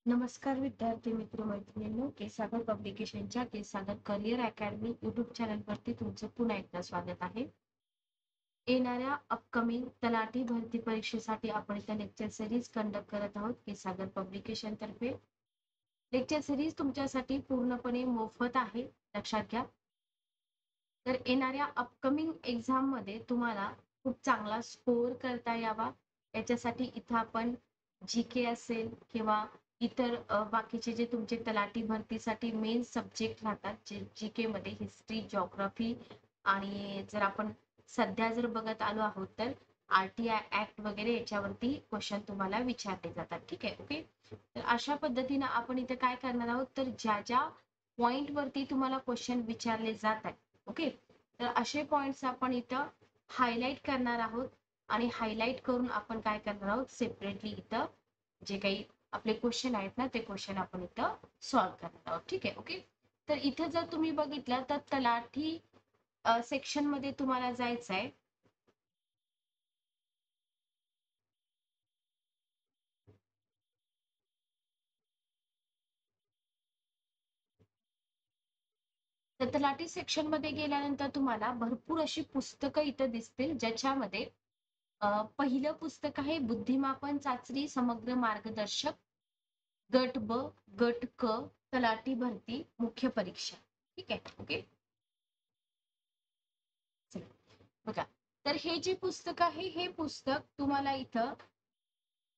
नमस्कार विद्यार्थी मित्र मैत्रिणींनो, केसागर पब्लिकेशनच्या केसागर करिअर अकॅडमी युट्यूब चॅनलवरती तुमचं पुन्हा एकदा स्वागत आहे. येणाऱ्या अपकमिंग तलाठी भरती परीक्षेसाठी आपण इथं लेक्चर सिरीज कंडक्ट करत आहोत केसागर पब्लिकेशन तर्फे. लेक्चर सिरीज तुमच्यासाठी पूर्णपणे मोफत आहे, लक्षात घ्या. तर येणाऱ्या अपकमिंग एक्झाम मध्ये तुम्हाला खूप चांगला स्कोअर करता यावा याच्यासाठी इथं आपण जीके असेल किंवा इतर बाकीचे जे तुमचे तलाठी भरतीसाठी मेन सब्जेक्ट राहतात, जे जीके मध्ये हिस्ट्री, जिओग्राफी आणि जर आपण सध्या जर बघत आलो आहोत तर आरटीआय ऍक्ट वगैरे याच्यावरती क्वेश्चन तुम्हाला विचारले जातात. ठीक आहे, ओके. तर अशा पद्धतीने आपण इथे काय करणार आहोत, तर ज्या ज्या पॉइंट वरती तुम्हाला क्वेश्चन विचारले जातात, ओके, तर असे पॉइंट्स आपण इथं हायलाइट करणार आहोत आणि हायलाइट करून आपण काय करणार आहोत, सेपरेटली इथं जे काही आपले क्वेश्चन आहेत ना, ते क्वेश्चन आपण इथं सॉल्व्ह करणार आहोत. ठीक आहे, ओके. तर इथं जर तुम्ही बघितलं तर तलाठी सेक्शन मध्ये तुम्हाला जायचं आहे. तर तलाठी सेक्शन मध्ये गेल्यानंतर तुम्हाला भरपूर अशी पुस्तकं इथं दिसतील, ज्याच्यामध्ये पहिलं पुस्तक आहे बुद्धिमापन चाचणी समग्र मार्गदर्शक, गट ब, गट क, तलाठी भरती मुख्य परीक्षा. ठीक आहे, ओके. चला बघा, तर हे जे पुस्तक आहे हे पुस्तक तुम्हाला इथं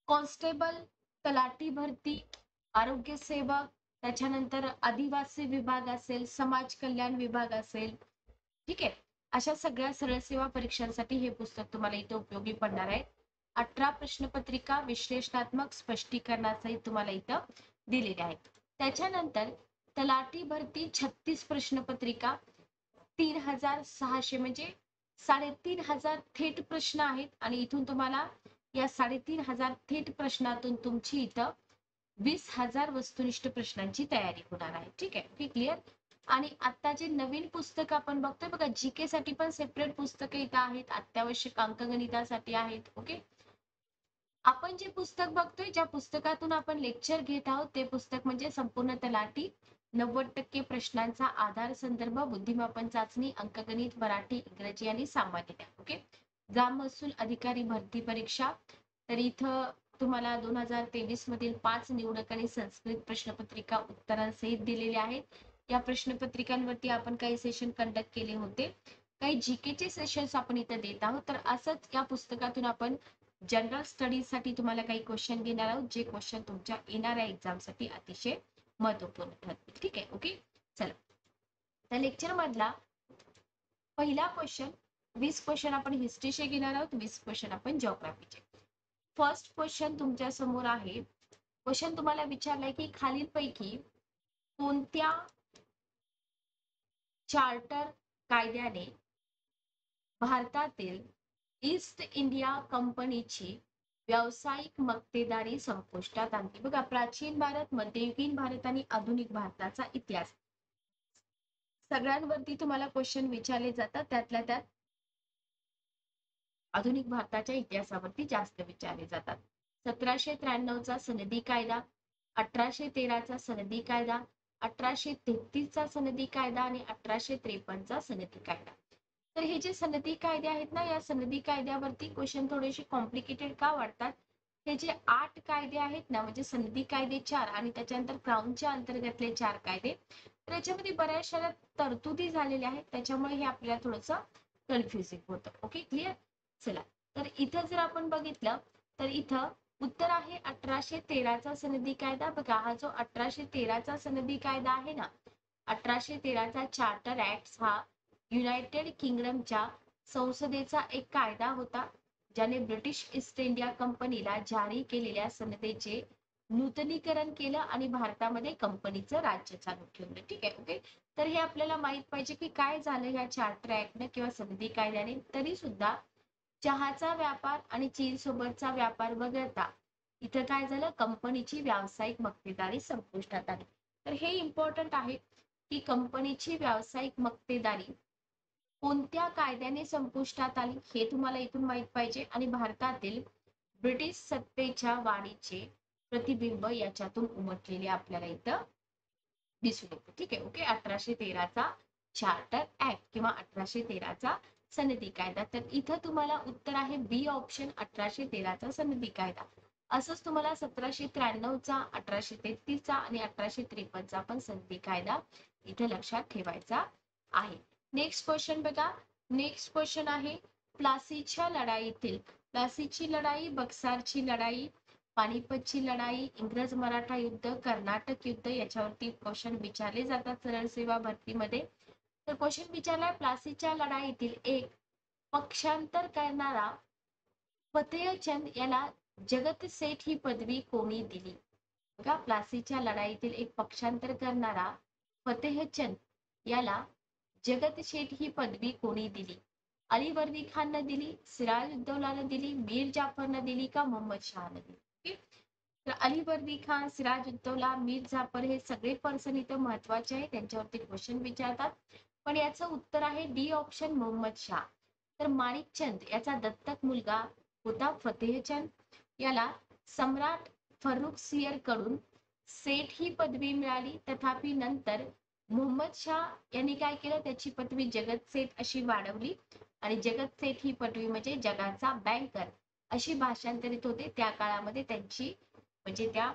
कॉन्स्टेबल, तलाठी भरती, आरोग्य सेवक, त्याच्यानंतर आदिवासी विभाग असेल, समाज कल्याण विभाग असेल, ठीक आहे, अशा सगळ्या सरळ सेवा परीक्षांसाठी हे पुस्तक तुम्हाला इथे उपयोगी पडणार आहे. 18 प्रश्नपत्रिका विश्लेषणात्मक स्पष्टीकरणासहित तुम्हाला इथं दिलेले आहेत. त्याच्यानंतर तलाठी भरती 36 प्रश्नपत्रिका, 3600 म्हणजे 3500 थेट प्रश्न आहेत आणि इथून तुम्हाला या 3500 थेट प्रश्नातून तुमची इथं 20,000 वस्तुनिष्ठ प्रश्नांची तयारी होणार आहे. ठीक आहे, ओके, क्लिअर. आणि आता जे नवीन पुस्तक आपण बघतोय बघा, जीके साठी पण सेपरेट पुस्तकं इथं आहेत, अत्यावश्यक अंकगणितासाठी आहेत. ओके, आपण जे पुस्तक बघतोय, ज्या पुस्तकातून आपण लेक्चर घेत आहोत, ते पुस्तक म्हणजे संपूर्ण तलाठी 90% प्रश्नांचा आधार संदर्भ बुद्धिमापन चाचणी अंकगणित मराठी इंग्रजी आणि सामान्य ज्ञान. ओके, ग्राम महसूल अधिकारी भरती परीक्षा. तर इथं तुम्हाला 2023 मधील 5 निवडक आणि संस्कृत प्रश्नपत्रिका उत्तरांसहित दिलेले आहेत. या प्रश्नपत्रिकांवरती आपण काही सेशन कंडक्ट केले होते, काही जीकेचे सेशन्स आपण इथं देत आहोत. तर असंच या पुस्तकातून आपण जनरल स्टडीज साठी तुम्हाला काही क्वेश्चन घेणार आहोत, जे क्वेश्चन तुमच्या येणाऱ्या एक्झाम साठी अतिशय महत्वपूर्ण ठरतील. ठीक आहे, ओके. चला, त्या लेक्चर मधला पहिला क्वेश्चन, 20 क्वेश्चन आपण हिस्ट्रीचे घेणार आहोत, 20 क्वेश्चन आपण जिओग्राफीचे. फर्स्ट क्वेश्चन तुमच्या समोर आहे. क्वेश्चन तुम्हाला विचारलाय की खालीलपैकी कोणत्या चार्टर कायद्याने भारतातील ईस्ट इंडिया कंपनीची व्यावसायिक मक्तेदारी संपुष्टात आणली? बघा, प्राचीन भारत, मध्ययुगीन भारत आणि आधुनिक भारताचा इतिहास सगळ्यांवरती तुम्हाला क्वेश्चन विचारले जातात. त्यातल्या त्यात आधुनिक भारताच्या इतिहासावरती जास्त विचारले जातात. 1793 चा सनदी कायदा, 1813 चा सनदी कायदा, 1833 चा सनदी कायदा आणि 1853 चा सनदी कायदा. तर हे जे सनदी कायदे आहेत ना, या सनदी कायद्यावरती क्वेश्चन थोडेसे कॉम्प्लिकेटेड का वाटतात? हे जे 8 कायदे आहेत ना, म्हणजे सनदी कायदे 4 आणि त्याच्यानंतर क्राऊनच्या अंतर्गतले 4 कायदे, तर याच्यामध्ये बऱ्याचशा तरतुदी झालेल्या आहेत, त्याच्यामुळे हे आपल्याला थोडंसं कन्फ्युजिंग होतं. Okay, clear. चला, तर इथं जर आपण बघितलं तर इथं उत्तर आहे 1813 चा सनदी कायदा. बघा, हा जो 1813 चा सनदी कायदा आहे ना, 1813 चा चार्टर ऍक्ट हा युनायटेड किंगडमच्या संसदेचा एक कायदा होता, ज्याने ब्रिटिश ईस्ट इंडिया कंपनीला जारी केलेल्या सनदेचे नूतनीकरण केलं आणि भारतामध्ये कंपनीचं राज्य चालू ठेवलं. ठीक आहे, ओके. तर हे आपल्याला माहित पाहिजे की काय झालं या चार्टर ऍक्टने किंवा सनदी कायद्याने. तरी सुद्धा चहाचा व्यापार आणि चीन सोबतचा व्यापार वगळता इथं काय झालं, कंपनीची व्यावसायिक मक्तेदारी संपुष्टात आली. तर हे इम्पॉर्टंट आहे की कंपनीची व्यावसायिक मक्तेदारी कोणत्या कायद्याने संपुष्टात आली हे तुम्हाला इथून माहित पाहिजे. आणि भारतातील ब्रिटिश सत्तेच्या वाढीचे प्रतिबिंब याच्यातून उमटलेले आपल्याला इथं दिसून येते. ठीक आहे. ओके. 1813चा चार्टर ऍक्ट किंवा 1813चा सनदी कायदा. तर इथं तुम्हाला उत्तर आहे बी ऑप्शन, 1813चा सनदी कायदा. असंच तुम्हाला 1793चा, 1833चा आणि 1853चा पण सनदी कायदा इथे लक्षात ठेवायचा आहे. नेक्स्ट क्वेश्चन बघा. नेक्स्ट क्वेश्चन आहे प्लासीच्या लढाईतील, प्लासीची लढाई, बक्सारची लढाई, पानिपतची लढाई, इंग्रज मराठा युद्ध, कर्नाटक युद्ध याच्यावरती क्वेश्चन विचारले जातात सरळ सेवा भरतीमध्ये. तर क्वेश्चन विचारलाय प्लासीच्या लढाईतील एक पक्षांतर करणारा फतेहचंद याला जगत सेठ ही पदवी कोणी दिली? बघा, प्लासीच्या लढाईतील एक पक्षांतर करणारा फतेहचंद याला जगत शेठ ही पदवी कोणी दिली? अली वर्दी खाननं दिली, सिराज उद्दौलानं दिली, मीर जाफरनं दिली का मोहम्मद शहानं दिली? Okay? तर अली वर्दी खान, सिराज उद्दौला, मीर जाफर हे सगळे पर्सन इथं महत्वाचे आहे, त्यांच्यावरती क्वेश्चन विचारतात. पण याचं उत्तर आहे डी ऑप्शन, मोहम्मद शाह. तर माणिकचंद याचा दत्तक मुलगा होता फतेहचंद. याला सम्राट फर्रुख सियर कडून सेठ ही पदवी मिळाली. तथापि नंतर मोहम्मद शाह यांनी काय केलं, त्याची पदवी जगत सेठ अशी वाढवली आणि जगत सेठ ही पदवी म्हणजे जगाचा बँकर अशी भाषांतरित होते. त्या काळामध्ये त्यांची म्हणजे त्या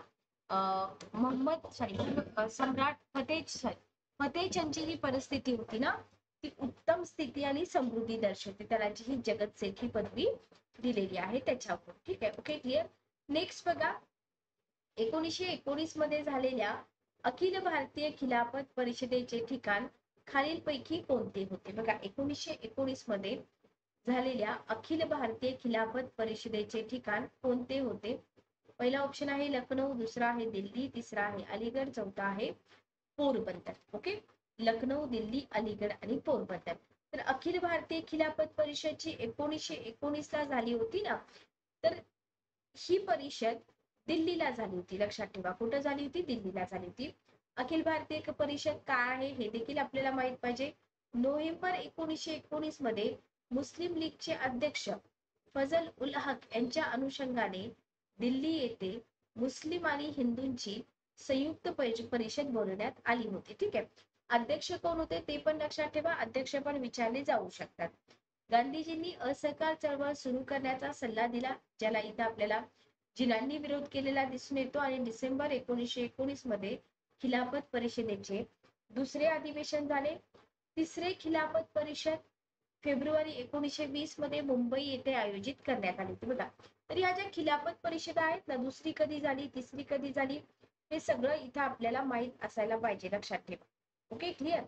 सम्राट फतेहचंदची जी परिस्थिती होती ना, ती उत्तम स्थिती आणि समृद्धी दर्शवते. त्याला जी ही जगत सेठ ही पदवी दिलेली आहे त्याच्यावर. ठीक आहे. Okay, clear. नेक्स्ट बघा, 1919 मध्ये झालेल्या अखिल भारतीय खिलाफत परिषदेचे ठिकाण खालीलपैकी कोणते होते? बघा, 1919 मध्ये झालेल्या अखिल भारतीय खिलाफत परिषदेचे ठिकाण कोणते होते? पहिला ऑप्शन आहे लखनौ, दुसरा आहे दिल्ली, तिसरा आहे अलीगड, चौथा आहे पोरबंदर. ओके, लखनौ, दिल्ली, अलीगड आणि पोरबंदर. तर अखिल भारतीय खिलाफत परिषद जी 1919 ला झाली होती ना, तर ही परिषद दिल्लीला झाली होती. लक्षात ठेवा, कुठं झाली होती? दिल्लीला झाली होती. अखिल भारतीय परिषद काय आहे हे देखील आपल्याला माहित पाहिजे. नोव्हेंबर 1919 मध्ये मुस्लिम लीगचे अध्यक्ष फजल उल हक यांच्या अनुषंगाने दिल्ली येथे मुस्लिम आणि हिंदूंची संयुक्त परिषद बोलवण्यात आली होती. ठीक आहे. अध्यक्ष कोण होते ते पण लक्षात ठेवा, अध्यक्ष पण विचारले जाऊ शकतात. गांधीजींनी असहकार चळवळ सुरू करण्याचा सल्ला दिला, ज्याला इथं आपल्याला जिनांनी विरोध केलेला दिसून येतो. आणि डिसेंबर 1919 मध्ये खिलाफत परिषदेचे दुसरे अधिवेशन झाले. तिसरे खिलाफत परिषद फेब्रुवारी 1920 मध्ये मुंबई येथे आयोजित करण्यात आली होती. बघा, तर या ज्या खिलाफत परिषद आहेत ना, दुसरी कधी झाली, तिसरी कधी झाली, हे सगळं इथं आपल्याला माहित असायला पाहिजे. लक्षात ठेवा. Okay, clear.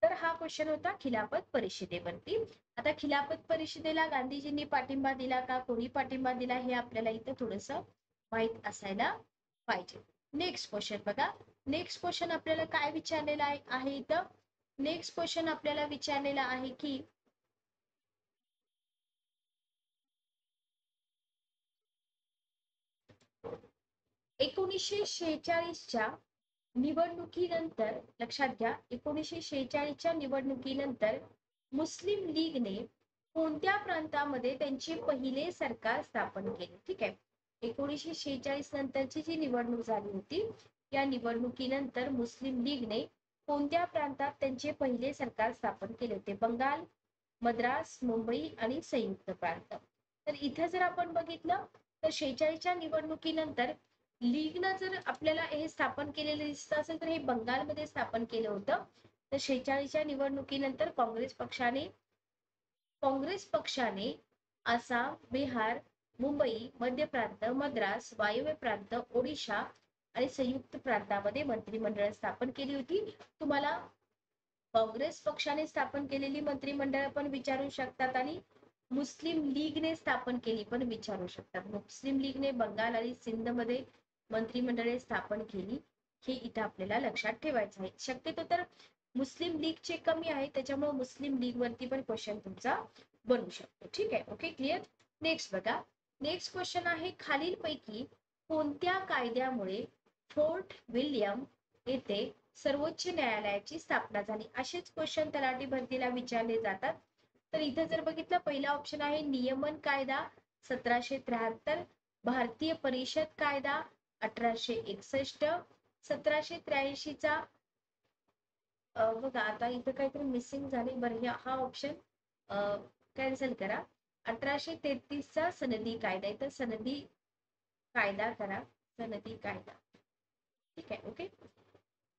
तर हा क्वेश्चन होता खिलाफत परिषदेवरती. आता खिलाफत परिषदेला गांधीजींनी पाठिंबा दिला का, कोणी पाठिंबा दिला, हे आपल्याला इथं थोडस माहित असायला पाहिजे. नेक्स्ट क्वेश्चन बघा. नेक्स्ट क्वेश्चन आपल्याला काय विचारलेला आहे इथं? नेक्स्ट क्वेश्चन आपल्याला विचारलेला आहे की 1946च्या निवडणुकीनंतर, लक्षात घ्या, 1946च्या निवडणुकीनंतर मुस्लिम लीगने कोणत्या प्रांतामध्ये त्यांचे पहिले सरकार स्थापन केले? ठीक आहे. 1946 नंतरची जी निवडणूक झाली होती, या निवडणुकीनंतर मुस्लिम लीगने कोणत्या प्रांतात त्यांचे पहिले सरकार स्थापन केले होते? बंगाल, मद्रास, मुंबई आणि संयुक्त प्रांत. तर इथे जर आपण बघितलं तर 46च्या निवडणुकीनंतर लीगनं जर आपल्याला हे स्थापन केलेलं दिसत असेल तर हे बंगालमध्ये स्थापन केलं होतं. तर 46च्या निवडणुकीनंतर काँग्रेस पक्षाने आसाम, बिहार, मुंबई, मध्य प्रांत, मद्रास, वायव्य प्रांत, ओडिशा आणि संयुक्त प्रांतामध्ये मंत्रिमंडळ स्थापन केली होती. तुम्हाला काँग्रेस पक्षाने स्थापन केलेली मंत्रिमंडळ पण विचारू शकतात आणि मुस्लिम लीगने स्थापन केली पण विचारू शकतात. मुस्लिम लीगने बंगाल आणि सिंध मध्ये मंत्रिमंडळे स्थापन केली, हे इथं आपल्याला लक्षात ठेवायचं आहे. शक्यतो तर मुस्लिम लीगचे कमी आहे, त्याच्यामुळे मुस्लिम लीग वरती पण क्वेश्चन तुमचा बनू शकतो. ठीक आहे. Okay, clear. नेक्स्ट बघा. नेक्स्ट क्वेश्चन आहे खालीलपैकी कोणत्या कायद्यामुळे फोर्ट विल्यम येथे सर्वोच्च न्यायालयाची स्थापना झाली? असेच क्वेश्चन तलाठी भरतीला विचारले जातात. तर इथे जर बघितलं, पहिला ऑप्शन आहे नियमन कायदा 1773, भारतीय परिषद कायदा 1861, 1783 चा बघा आता इथं काहीतरी मिसिंग झाले, बरं हा ऑप्शन कॅन्सल करा. 1833 चा सनदी कायदा, इथं सनदी कायदा करा, सनदी कायदा. ठीक आहे, ओके.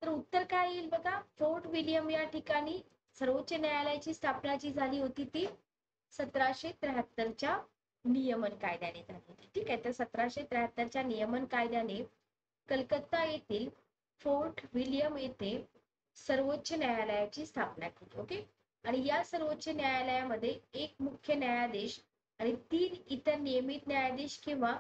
तर उत्तर काय येईल बघा, फोर्ट विलियम या ठिकाणी सर्वोच्च न्यायालयाची स्थापना जी झाली होती ती 1773च्या नियमन कायद्याने झाली होती. ठीक आहे, तर 1773च्या नियमन कायद्याने कलकत्ता येथील फोर्ट विलियम येथे सर्वोच्च न्यायालयाची स्थापना केली. ओके. आणि या सर्वोच्च न्यायालयामध्ये एक मुख्य न्यायाधीश आणि 3 इतर नियमित न्यायाधीश किंवा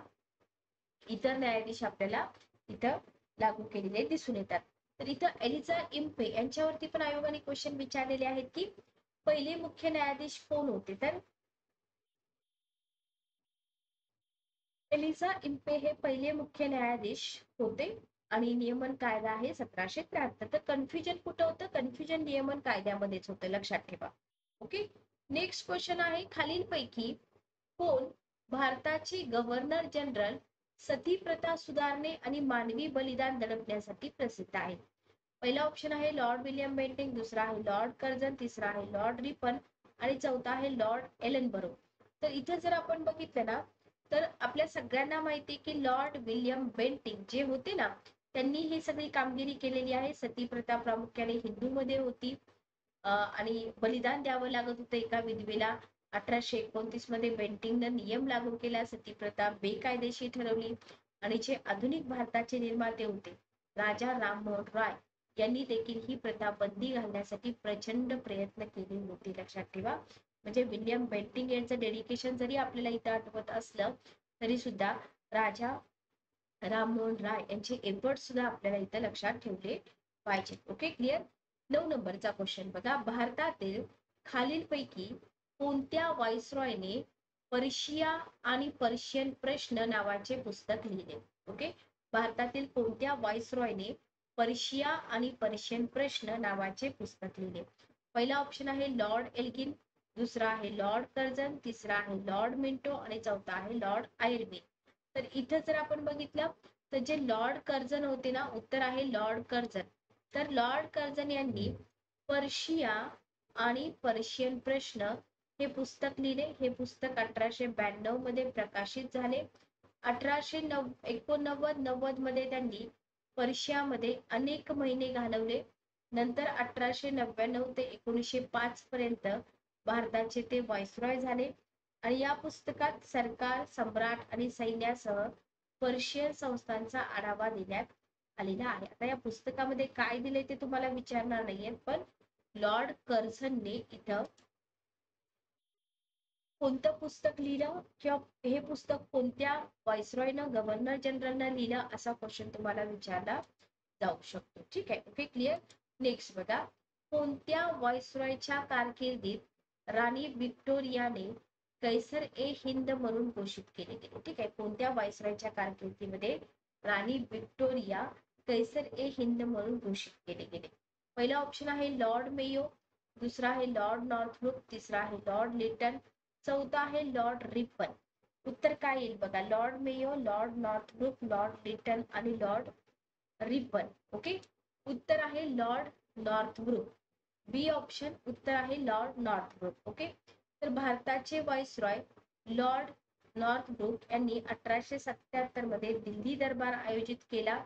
इतर न्यायाधीश आपल्याला इथं लागू केलेले दिसून येतात. तर इथं एलिझा इम्पे यांच्यावरती पण आयोगाने क्वेश्चन विचारलेले आहेत की पहिले मुख्य न्यायाधीश कोण होते? तर एलिझा इम्पे हे पहिले मुख्य न्यायाधीश होते आणि नियमन कायदा आहे 1773. तर कन्फ्युजन कुठं होतं? कन्फ्युजन नियमन कायद्यामध्येच होतं, लक्षात ठेवा. ओके. नेक्स्ट क्वेश्चन आहे, खालीलपैकी कोण भारताचे गव्हर्नर जनरल सती प्रथा सुधारणे आणि मानवी बलिदान दडपण्यासाठी प्रसिद्ध आहे? पहिला ऑप्शन आहे लॉर्ड विलियम बेंटिंक, दुसरा आहे लॉर्ड कर्झन, तिसरा आहे लॉर्ड रिपन आणि चौथा आहे लॉर्ड एलनबरो. तर इथे जर आपण बघितलं ना, तर आपल्या सगळ्यांना माहिती आहे की लॉर्ड विलियम बेंटिंक जे होते ना, त्यांनी ही सगळी कामगिरी केलेली आहे. सती प्रथा प्रामुख्याने हिंदूमध्ये होती आणि बलिदान द्यावं लागत होतं एका विधवेला. 1829 मध्ये बेंटिंगनं नियम लागू केला, सती प्रथा बेकायदेशीर ठरवली आणि जे आधुनिक भारताचे निर्माते होते राजा राममोहन राय यांनी देखील ही प्रथा बंदी घालण्यासाठी प्रचंड प्रयत्न केले होते, लक्षात ठेवा. म्हणजे विलियम बेंटिंक यांचं डेडिकेशन जरी आपल्याला इथं आठवत असलं तरी सुद्धा राजा राममोहन राय यांचे एफर्ट सुद्धा आपल्याला इथं लक्षात ठेवले पाहिजे. Okay, clear. 9 नंबरचा क्वेश्चन बघा, भारतातील खालीलपैकी कोणत्या व्हाईसरॉयने पर्शिया आणि पर्शियन प्रश्न नावाचे पुस्तक लिहिले? ओके, भारतातील कोणत्या व्हाईसरॉयने पर्शिया आणि पर्शियन प्रश्न नावाचे पुस्तक लिहिले? पहिला ऑप्शन आहे लॉर्ड एल्गिन, दुसरा आहे लॉर्ड कर्झन, तिसरा आहे लॉर्ड मिंटो आणि चौथा आहे लॉर्ड आयर्विन. तर इथं जर आपण बघितलं तर जे लॉर्ड कर्झन होते ना, उत्तर आहे लॉर्ड कर्झन. तर लॉर्ड कर्झन यांनी पर्शिया आणि पर्शियन प्रश्न हे पुस्तक लिहिले. हे पुस्तक 1892 मध्ये प्रकाशित झाले. 1889 मध्ये त्यांनी पर्शियामध्ये अनेक महिने घालवले. नंतर 1899 ते 1905 पर्यंत भारताचे ते व्हाईसरॉय झाले आणि या पुस्तकात सरकार, सम्राट आणि सैन्यासह पर्शियन संस्थांचा आढावा देण्यात आलेला आहे. आता या पुस्तकामध्ये काय दिले ते तुम्हाला विचारणार नाहीये, पण लॉर्ड कर्झनने इथं कोणतं पुस्तक लिहिलं किंवा हे पुस्तक कोणत्या व्हाईसरॉयनं, गव्हर्नर जनरलनं लिहिलं, असा क्वेश्चन तुम्हाला विचारला जाऊ शकतो. ठीक आहे, ओके, क्लिअर. नेक्स्ट बघा, कोणत्या व्हाईसरॉयच्या कारकिर्दीत राणी व्हिक्टोरियाने कैसर ए हिंद म्हणून घोषित केले गेले? ठीक आहे, कोणत्या व्हाईसरॉयच्या कारकिर्दीमध्ये राणी व्हिक्टोरिया कैसर ए हिंद म्हणून घोषित केले गेले? पहिला ऑप्शन आहे लॉर्ड मेयो, दुसरा आहे लॉर्ड नॉर्थब्रुक, तिसरा आहे लॉर्ड लिटन, चौथा आहे लॉर्ड रिपन. उत्तर काय येईल बघा, Lord Mayo, Lord Northbrook, Lord Lytton आणि लॉर्ड रिपन. ओके, उत्तर आहे लॉर्ड नॉर्थब्रुक. बी ऑप्शन उत्तर आहे लॉर्ड नॉर्थब्रुक. ओके, तर भारताचे व्हाईसरॉय लॉर्ड नॉर्थब्रुक यांनी 1877 मध्ये दिल्ली दरबार आयोजित केला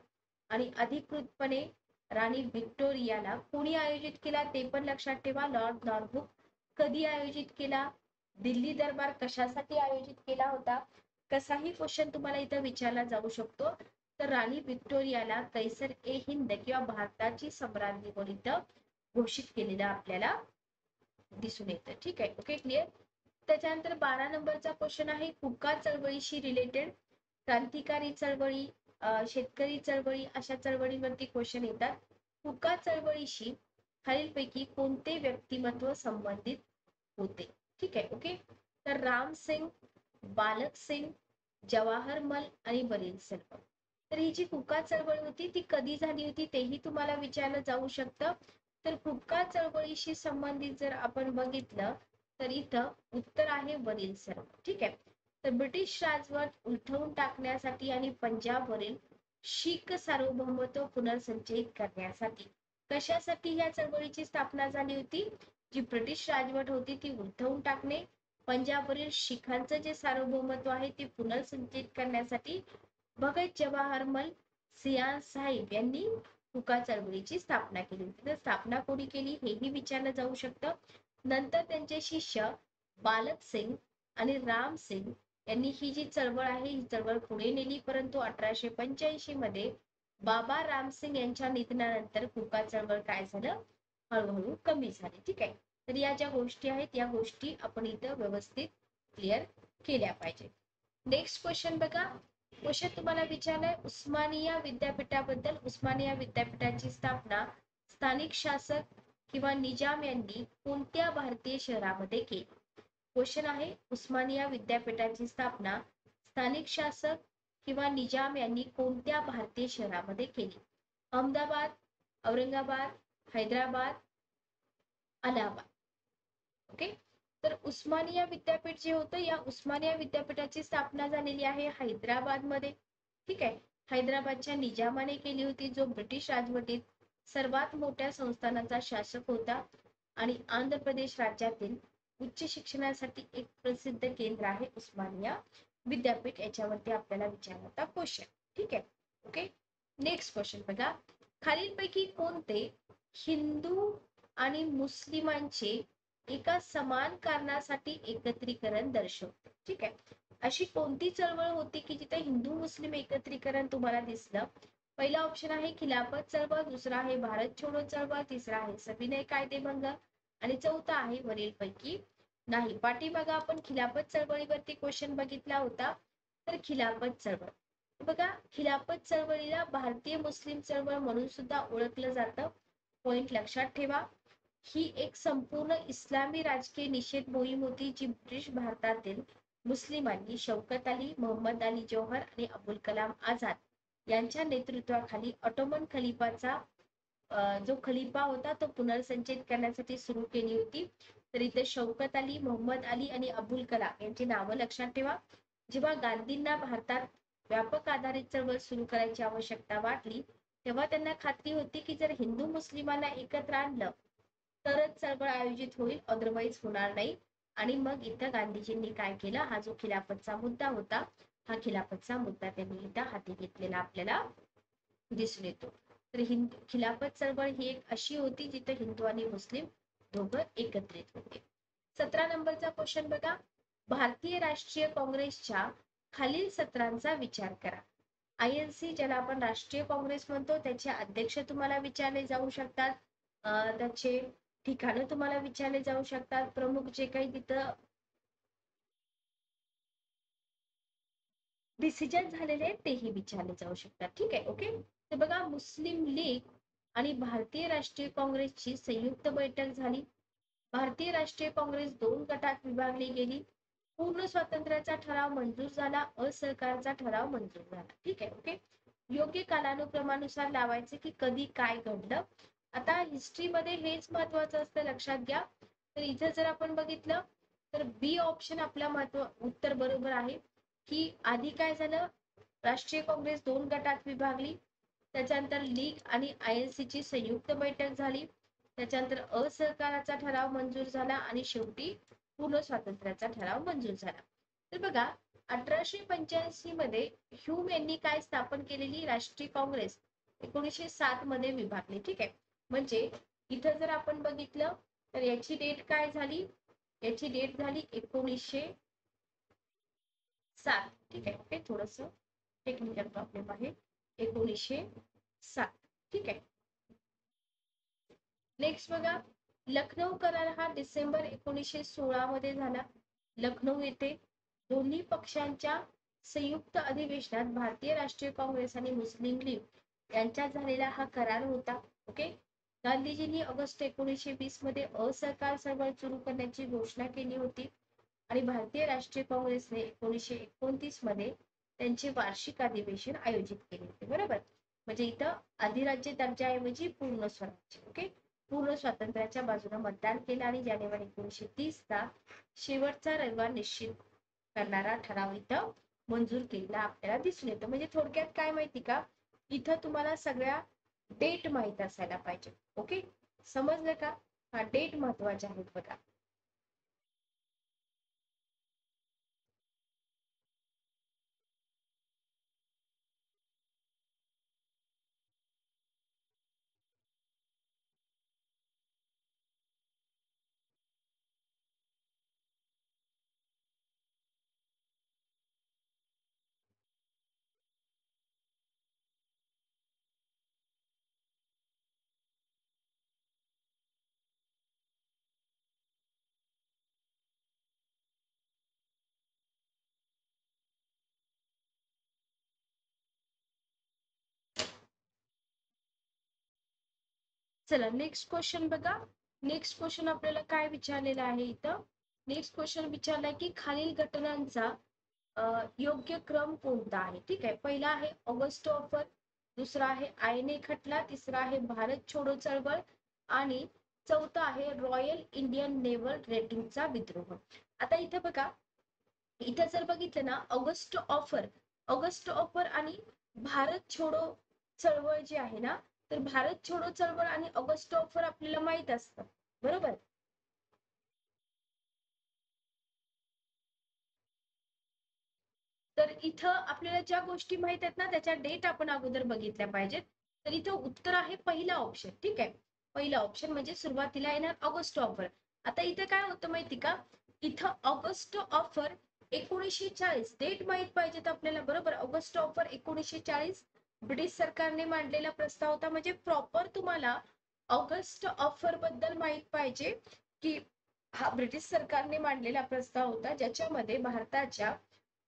आणि अधिकृतपणे राणी व्हिक्टोरियाला कोणी आयोजित केला ते पण लक्षात ठेवा. Lord Northbrook. कधी आयोजित केला? दिल्ली दरबार कशासाठी आयोजित केला होता? कसाही क्वेश्चन तुम्हाला इथं विचारला जाऊ शकतो. तर राणी व्हिक्टोरियाला कैसर ए हिंद किंवा भारताची सम्राज्ञी म्हणून इथं घोषित केलेलं आपल्याला दिसून येतं. ठीक आहे, ओके, क्लिअर. त्याच्यानंतर 12 नंबरचा क्वेश्चन आहे हुक्का चळवळीशी रिलेटेड. क्रांतिकारी चळवळी, शेतकरी चळवळी अशा चळवळीवरती क्वेश्चन येतात. हुक्का चळवळीशी खालीलपैकी कोणते व्यक्तिमत्व संबंधित होते? ठीक आहे, ओके. तर राम सिंग, बालक सिंग, जवाहरमल आणि बरीन सलमान. तर ही जी हुक्का चळवळ होती ती कधी झाली होती तेही तुम्हाला विचारलं जाऊ शकतं. तर हुक्का चळवळीशी संबंधित जर आपण बघितलं तर इथं उत्तर आहे वरील सर्व. ठीक आहे. तर ब्रिटिश राजवट उलथवून टाकण्यासाठी आणि पंजाबवरील शीख सार्वभौमत्व पुनर्संचयित करण्यासाठी. कशासाठी या चळवळीची स्थापना झाली होती? जी ब्रिटिश राजवट होती ती उलथवून टाकणे, पंजाबवरील शिखांचं जे सार्वभौमत्व आहे ते पुनर्संचयित करण्यासाठी भगत जवाहरलाल सियाल साहेब यांनी हुक्का चळवळीची स्थापना केली होती. तर स्थापना कोणी केली हेही विचारलं जाऊ शकतं. नंतर त्यांचे शिष्य बालक सिंग आणि राम सिंग यांनी ही जी चळवळ आहे ही चळवळ पुढे नेली, परंतु 1885 मध्ये बाबा रामसिंग यांच्या निधनानंतर हुक्का चळवळ काय झालं, हळूहळू कमी झाली. ठीक आहे. तर या ज्या गोष्टी आहेत या गोष्टी आपण इथं व्यवस्थित क्लिअर केल्या पाहिजे. नेक्स्ट क्वेश्चन बघा. क्वेश्चन तुम्हाला विचारलाय उस्मानिया विद्यापीठाबद्दल. उस्मानिया विद्यापीठाची स्थापना स्थानिक शासक किंवा निजाम यांनी कोणत्या भारतीय शहरामध्ये केली? क्वेश्चन आहे उस्मानिया विद्यापीठाची स्थापना स्थानिक शासक किंवा निजाम यांनी कोणत्या भारतीय शहरामध्ये केली? अहमदाबाद, औरंगाबाद, हैदराबाद, अलाहाबाद. ओके. तर उस्मानिया विद्यापीठ जे होतं या उस्मानिया विद्यापीठाची स्थापना झालेली आहे हैदराबाद मध्ये. ठीक आहे. हैदराबादच्या निजामाने केली होती, जो ब्रिटिश राजवटीत सर्वात मोठ्या संस्थानाचा शासक होता आणि आंध्र प्रदेश राज्यातील उच्च शिक्षणासाठी एक प्रसिद्ध केंद्र आहे उस्मानिया विद्यापीठ. याच्यावरती आपल्याला विचारला होता क्वेश्चन. ठीक आहे. ओके. नेक्स्ट क्वेश्चन बघा. खालीलपैकी कोणते हिंदू आणि मुस्लिमांचे एका समान कारणासाठी एकत्रीकरण दर्शवते? ठीक आहे. अशी कोणती चळवळ होती की जिथे हिंदू मुस्लिम एकत्रीकरण तुम्हाला दिसलं? पहिला ऑप्शन आहे खिलाफत चळवळ, दुसरा आहे भारत छोडो चळवळ, तिसरा आहे सविनय कायदेभंग आणि चौथा आहे वरीलपैकी नाही. पाठीमागे आपण खिलाफत चळवळीवरती क्वेश्चन बघितला होता. तर खिलाफत चळवळ बघा, खिलाफत चळवळीला भारतीय मुस्लिम चळवळ म्हणून सुद्धा ओळखलं जातं. पॉइंट लक्षात ठेवा. ही एक संपूर्ण इस्लामी राजकीय निषेध मोहीम होती जी ब्रिटिश भारतातील मुस्लिमांनी शौकत अली, मोहम्मद अली जौहर आणि अबुल कलाम आझाद यांच्या नेतृत्वाखाली ऑटोमन खलिफाचा जो खलिफा होता तो पुनर्संचयित करण्यासाठी सुरू केली होती. तर इथे शौकत अली, मोहम्मद अली आणि अबुल कलाम यांची नावं लक्षात ठेवा. जेव्हा गांधींना भारतात व्यापक आधारित चळवळ सुरू करायची आवश्यकता वाटली तेव्हा त्यांना खात्री होती की जर हिंदू मुस्लिमांना एकत्र आणलं तरच चळवळ आयोजित होईल, अदरवाईज होणार नाही. आणि मग इथं गांधीजींनी काय केलं, हा जो खिलाफतचा मुद्दा होता हा खिलाफतचा मुद्दा त्यांनी इथं हाती घेतलेला आपल्याला दिसून येतो. तर खिलाफत चळवळ ही एक अशी होती जिथे हिंदू आणि मुस्लिम दोघं एकत्रित होते. 17 नंबरचा क्वेश्चन बघा. भारतीय राष्ट्रीय काँग्रेसच्या खालील सत्रांचा विचार करा. INC ज्याला आपण राष्ट्रीय काँग्रेस म्हणतो त्याचे अध्यक्ष तुम्हाला विचारले जाऊ शकतात. त्याचे ठिकाणं तुम्हाला विचारले जाऊ शकतात. प्रमुख जे काही तिथं डिसिजन झालेले आहेत तेही विचारले जाऊ शकतात. ठीक आहे. ओके. तर बघा, मुस्लिम लीग आणि भारतीय राष्ट्रीय काँग्रेसची संयुक्त बैठक झाली. भारतीय राष्ट्रीय काँग्रेस 2 गटात विभागली गेली. पूर्ण स्वातंत्र्याचा ठराव मंजूर झाला, असहकारचा ठराव मंजूर झाला. ठीक आहे. ओके. योग्य कालानुक्रमानुसार लावायचे की कधी काय घडलं. आता हिस्ट्रीमध्ये हेच महत्वाचं असतं, लक्षात घ्या. तर इथे जर आपण बघितलं तर बी ऑप्शन आपला उत्तर बरोबर आहे की आधी काय झालं, राष्ट्रीय काँग्रेस 2 गटात विभागली, त्याच्यानंतर लीग आणि INC ची संयुक्त बैठक झाली, त्याच्यानंतर असहकाराचा ठराव मंजूर झाला आणि शेवटी पूर्ण स्वातंत्र्याचा ठराव मंजूर झाला. तर बघा, 1885 मध्ये ह्यूम यांनी काय स्थापन केलेली राष्ट्रीय काँग्रेस 1907 मध्ये विभागली. ठीक आहे. म्हणजे इथं जर आपण बघितलं तर याची डेट काय झाली, याची डेट झाली 1907. ठीक आहे. ओके. थोडस टेक्निकल प्रॉब्लेम आहे. 1907. ठीक आहे. नेक्स्ट बघा, लखनौ करार हा डिसेंबर 1916 मध्ये झाला. लखनौ येथे दोन्ही पक्षांच्या संयुक्त अधिवेशनात भारतीय राष्ट्रीय काँग्रेस आणि मुस्लिम लीग यांच्यात झालेला हा करार होता. ओके. गांधीजींनी ऑगस्ट 1920 मध्ये असहकार चळवळ सुरू करण्याची घोषणा केली होती आणि भारतीय राष्ट्रीय काँग्रेसने 1929 मध्ये त्यांचे वार्षिक अधिवेशन आयोजित केले होते. बरोबर, म्हणजे इथं अधिराज्य दर्जाऐवजी पूर्ण स्वराज्य. ओके, पूर्ण स्वातंत्र्याच्या बाजूने मतदान केलं आणि जानेवारी 1930 चा शेवटचा रविवार निश्चित करणारा ठराव इथं मंजूर केलेला आपल्याला दिसून येतो. म्हणजे थोडक्यात काय माहिती का, इथं तुम्हाला सगळ्या डेट माहित असायला पाहिजे. ओके, समजलं का? हा, डेट महत्वाचे आहेत बघा. चला नेक्स्ट क्वेश्चन बघा. नेक्स्ट क्वेश्चन आपल्याला काय विचारलेला आहे इथं. नेक्स्ट क्वेश्चन विचारलाय की खालील घटनांचा योग्य क्रम कोणता आहे. ठीक आहे, पहिला आहे ऑगस्ट ऑफर, दुसरा आहे आयने खटला, तिसरा आहे भारत छोडो चळवळ आणि चौथा आहे रॉयल इंडियन नेव्हल रेटिंगचा विद्रोह. आता इथे बघा, इथे जर बघितलं ना, ऑगस्ट ऑफर आणि भारत छोडो चळवळ जी आहे ना, तर भारत छोडो चळवळ आणि ऑगस्ट ऑफर आपल्याला माहित असतं. बरोबर, तर इथं आपल्याला ज्या गोष्टी माहित आहेत ना, त्याच्या डेट आपण अगोदर बघितल्या पाहिजेत. तर इथं उत्तर आहे पहिला ऑप्शन. ठीक आहे, पहिला ऑप्शन म्हणजे सुरुवातीला येणार ऑगस्ट ऑफर. आता इथे काय होतं माहिती का, इथं ऑगस्ट ऑफर 1940 डेट माहित पाहिजेत आपल्याला. बरोबर, ऑगस्ट ऑफर 1940 ब्रिटिश सरकारने मांडलेला प्रस्ताव होता. म्हणजे प्रॉपर तुम्हाला ऑगस्ट ऑफर बद्दल माहित पाहिजे की हा ब्रिटिश सरकारने मांडलेला प्रस्ताव होता, ज्याच्यामध्ये भारताच्या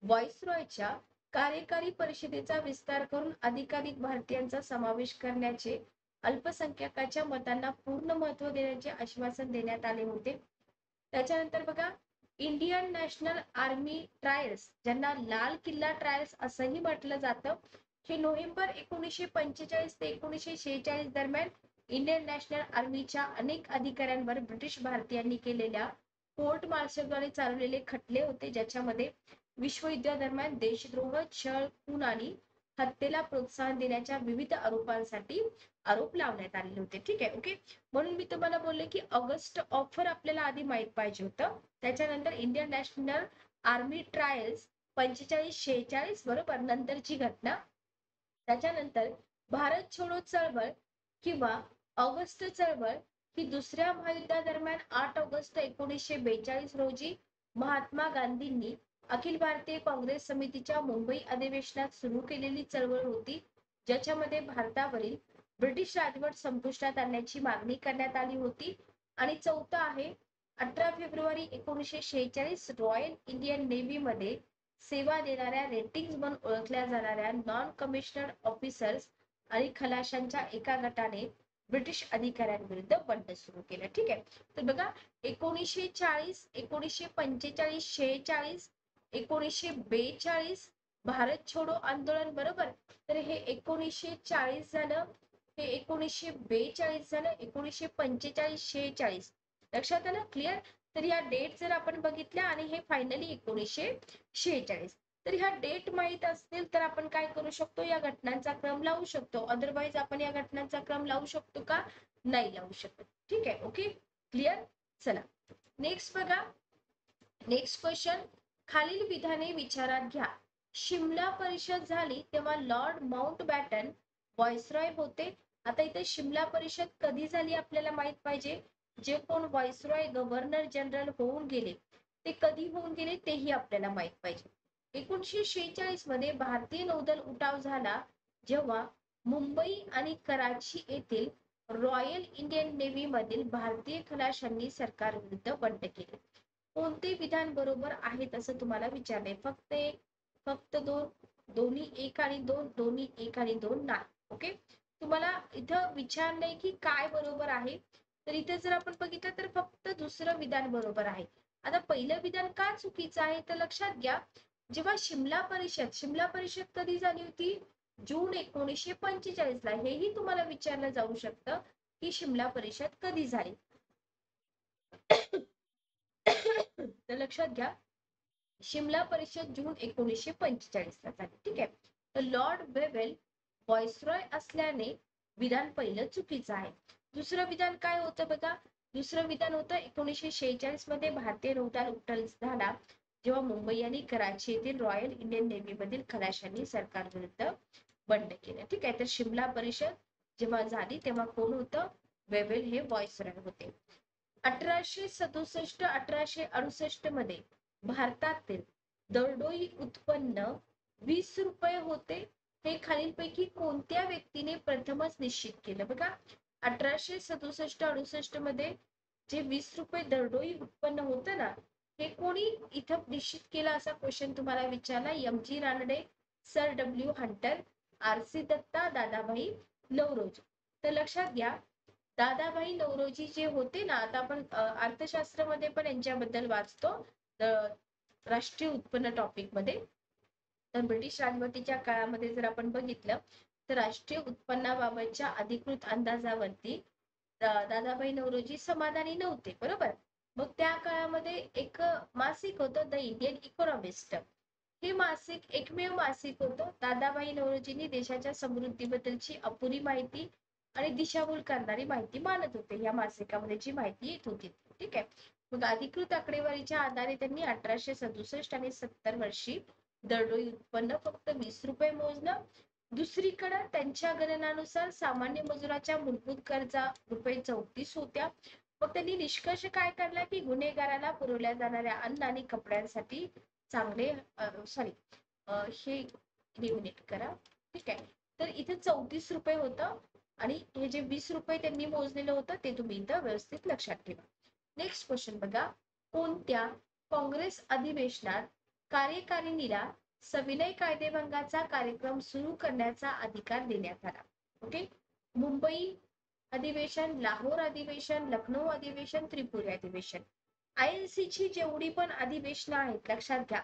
व्हाईसरॉयच्या कार्यकारी परिषदेचा विस्तार करून अधिकाधिक भारतीयांचा समावेश करण्याचे, अल्पसंख्याकाच्या मतांना पूर्ण महत्व देण्याचे आश्वासन देण्यात आले होते. त्याच्यानंतर बघा, इंडियन नॅशनल आर्मी ट्रायल्स, ज्यांना लाल किल्ला ट्रायल्स असंही म्हटलं जातं, हे नोव्हेंबर 1945 ते 1946 दरम्यान इंडियन नॅशनल आर्मीच्या अनेक अधिकाऱ्यांवर ब्रिटिश भारतीयांनी केलेल्या कोर्ट मार्शलद्वारे चालवलेले खटले होते, ज्याच्यामध्ये विश्वयुद्धादरम्यान देशद्रोह, छळ, खून आणि हत्येला प्रोत्साहन देण्याच्या विविध आरोपांसाठी आरोप लावण्यात आलेले होते. ठीक आहे, ओके. म्हणून मी तुम्हाला बोलले की ऑगस्ट ऑफर आपल्याला आधी माहित पाहिजे होतं. त्याच्यानंतर इंडियन नॅशनल आर्मी ट्रायल्स 45-46 बरोबर, नंतरची घटना. त्याच्यानंतर भारत छोडो चळवळ किंवा ऑगस्ट चळवळ ही दुसऱ्या महायुद्धादरम्यान 8 ऑगस्ट 1942 रोजी महात्मा गांधींनी अखिल भारतीय काँग्रेस समितीच्या मुंबई अधिवेशनात सुरू केलेली चळवळ होती, ज्याच्यामध्ये भारतावरील ब्रिटिश राजवट संपुष्टात आणण्याची मागणी करण्यात आली होती. आणि चौथा आहे 18 फेब्रुवारी 1946 रॉयल इंडियन नेव्ही मध्ये सेवा देणाऱ्या रेटिंग्स म्हणून ओळखल्या जाणाऱ्या नॉन कमिशनर्ड ऑफिसर्स आणि खलाशांच्या एका गटाने ब्रिटिश अधिकाऱ्यांविरुद्ध बंड सुरू केलं. ठीक आहे, तर बघा 1940, 1945, 46, 1942 भारत छोडो आंदोलन. बरोबर, तर हे 1940 झालं, हे 1942 झालं, 1945, 46 लक्षात आलं. क्लिअर. तर या डेट जर आपण बघितल्या आणि हे फायनली 1946, तर ह्या डेट माहित असतील तर आपण काय करू शकतो, या घटनांचा क्रम लावू शकतो. अदरवाईज आपण या घटनांचा क्रम लावू शकतो का, नाही लावू शकत. ठीक आहे, ओके, क्लिअर. चला नेक्स्ट बघा. नेक्स्ट क्वेश्चन, खालील विधाने विचारात घ्या. शिमला परिषद झाली तेव्हा लॉर्ड माउंटबॅटन व्हाईसरॉय होते. आता इथे शिमला परिषद कधी झाली आपल्याला माहित पाहिजे. जे कोण व्हाईसरॉय गव्हर्नर जनरल होऊन गेले ते कधी होऊन गेले तेही आपल्याला माहित पाहिजे. 1946 मध्ये भारतीय नौदल उठाव झाला, जेव्हा मुंबई आणि कराची येथील रॉयल इंडियन नेव्ही मधील भारतीय खलाशांनी सरकार विरुद्ध बंड केले. कोणते विधान बरोबर आहे असं तुम्हाला विचारले. फक्त एक, फक्त दोन, दोन्ही एक आणि दोन, दोन्ही एक आणि दोन नाही. ओके, तुम्हाला इथं विचारलंय की काय बरोबर आहे, तर इथे जर आपण बघितलं तर फक्त दुसरं विधान बरोबर आहे. आता पहिलं विधान का चुकीचं आहे तर लक्षात घ्या, जेव्हा शिमला परिषद कधी झाली होती? जून 1945 ला. हेही तुम्हाला विचारलं जाऊ शकतं की शिमला परिषद कधी झाली. तर लक्षात घ्या, शिमला परिषद जून 1945 ला झाली. ठीक आहे. तर लॉर्ड वेवेल व्हॉइसरॉय असल्याने विधान पहिलं चुकीचं आहे. दुसरं विधान काय होतं बघा? दुसरं विधान होतं 1946 मध्ये भारतीय नौदल उट्टल झाला जेव्हा मुंबई आणि कराची येथील रॉयल इंडियन नेव्ही मधील खलाशांनी सरकार विरुद्ध बंड केलं. ठीक आहे. तर शिमला परिषद जेव्हा झाली तेव्हा कोण होतं? वेवेल हे व्हॉइसरॉय होते. 1867-1868 मध्ये भारतातील दरडोई उत्पन्न 20 रुपये होते. हे खालीलपैकी कोणत्या व्यक्तीने प्रथमच निश्चित केलं? बघा, 1867-68 मध्ये जे 20 रुपये दरडोई उत्पन्न होतं ना, हे कोणी इथं निश्चित केलं असा क्वेश्चन तुम्हाला विचारला. M G. Ranade, sir W Hunter, R C. Dutta, Dadabhai Naoroji. तर लक्षात घ्या, दादाभाई नौरोजी जे होते ना, आता आपण अर्थशास्त्रामध्ये पण यांच्याबद्दल वाचतो राष्ट्रीय उत्पन्न टॉपिक मध्ये. तर ब्रिटिश राजवटीच्या काळामध्ये जर आपण बघितलं तर राष्ट्रीय उत्पन्नाबाबतच्या अधिकृत अंदाजावरती दादाभाई नौरोजी समाधानी नव्हते. बरोबर. मग त्या काळामध्ये एक मासिक होतं द इंडियन इकॉनॉमिस्ट. हे मासिक एकमेव मासिक होतं. दादाभाई नौरोजींनी देशाच्या समृद्धीबद्दलची अपुरी माहिती आणि दिशाभूल करणारी माहिती मानत होते. या मासिकामध्ये जी माहिती येत होती. ठीक आहे. मग अधिकृत आकडेवारीच्या आधारे त्यांनी 1867 आणि 70 वर्षी दरडोई उत्पन्न फक्त 20 रुपये मोजलं. दुसरीकडे त्यांच्या गणनानुसार सामान्य मजुराच्या मूलभूत गरजा रुपये 34 होत्या. मग त्यांनी निष्कर्ष काय काढला की गुन्हेगाराला पुरवल्या जाणाऱ्या अन्न आणि कपड्यांसाठी चांगले हे लिमिट करा. ठीक आहे. तर इथे 34 रुपये होतं आणि हे जे 20 रुपये त्यांनी मोजलेलं होतं ते तुम्ही इथं व्यवस्थित लक्षात ठेवा. नेक्स्ट क्वेश्चन बघा, कोणत्या काँग्रेस अधिवेशनात कार्यकारिणीला सविनय कायदेभंगाचा कार्यक्रम सुरू करण्याचा अधिकार देण्यात आला? ओके. मुंबई अधिवेशन, लाहोर अधिवेशन, लखनौ अधिवेशन, त्रिपुरी अधिवेशन. INC ची जेवढी पण अधिवेशनं आहेत लक्षात घ्या,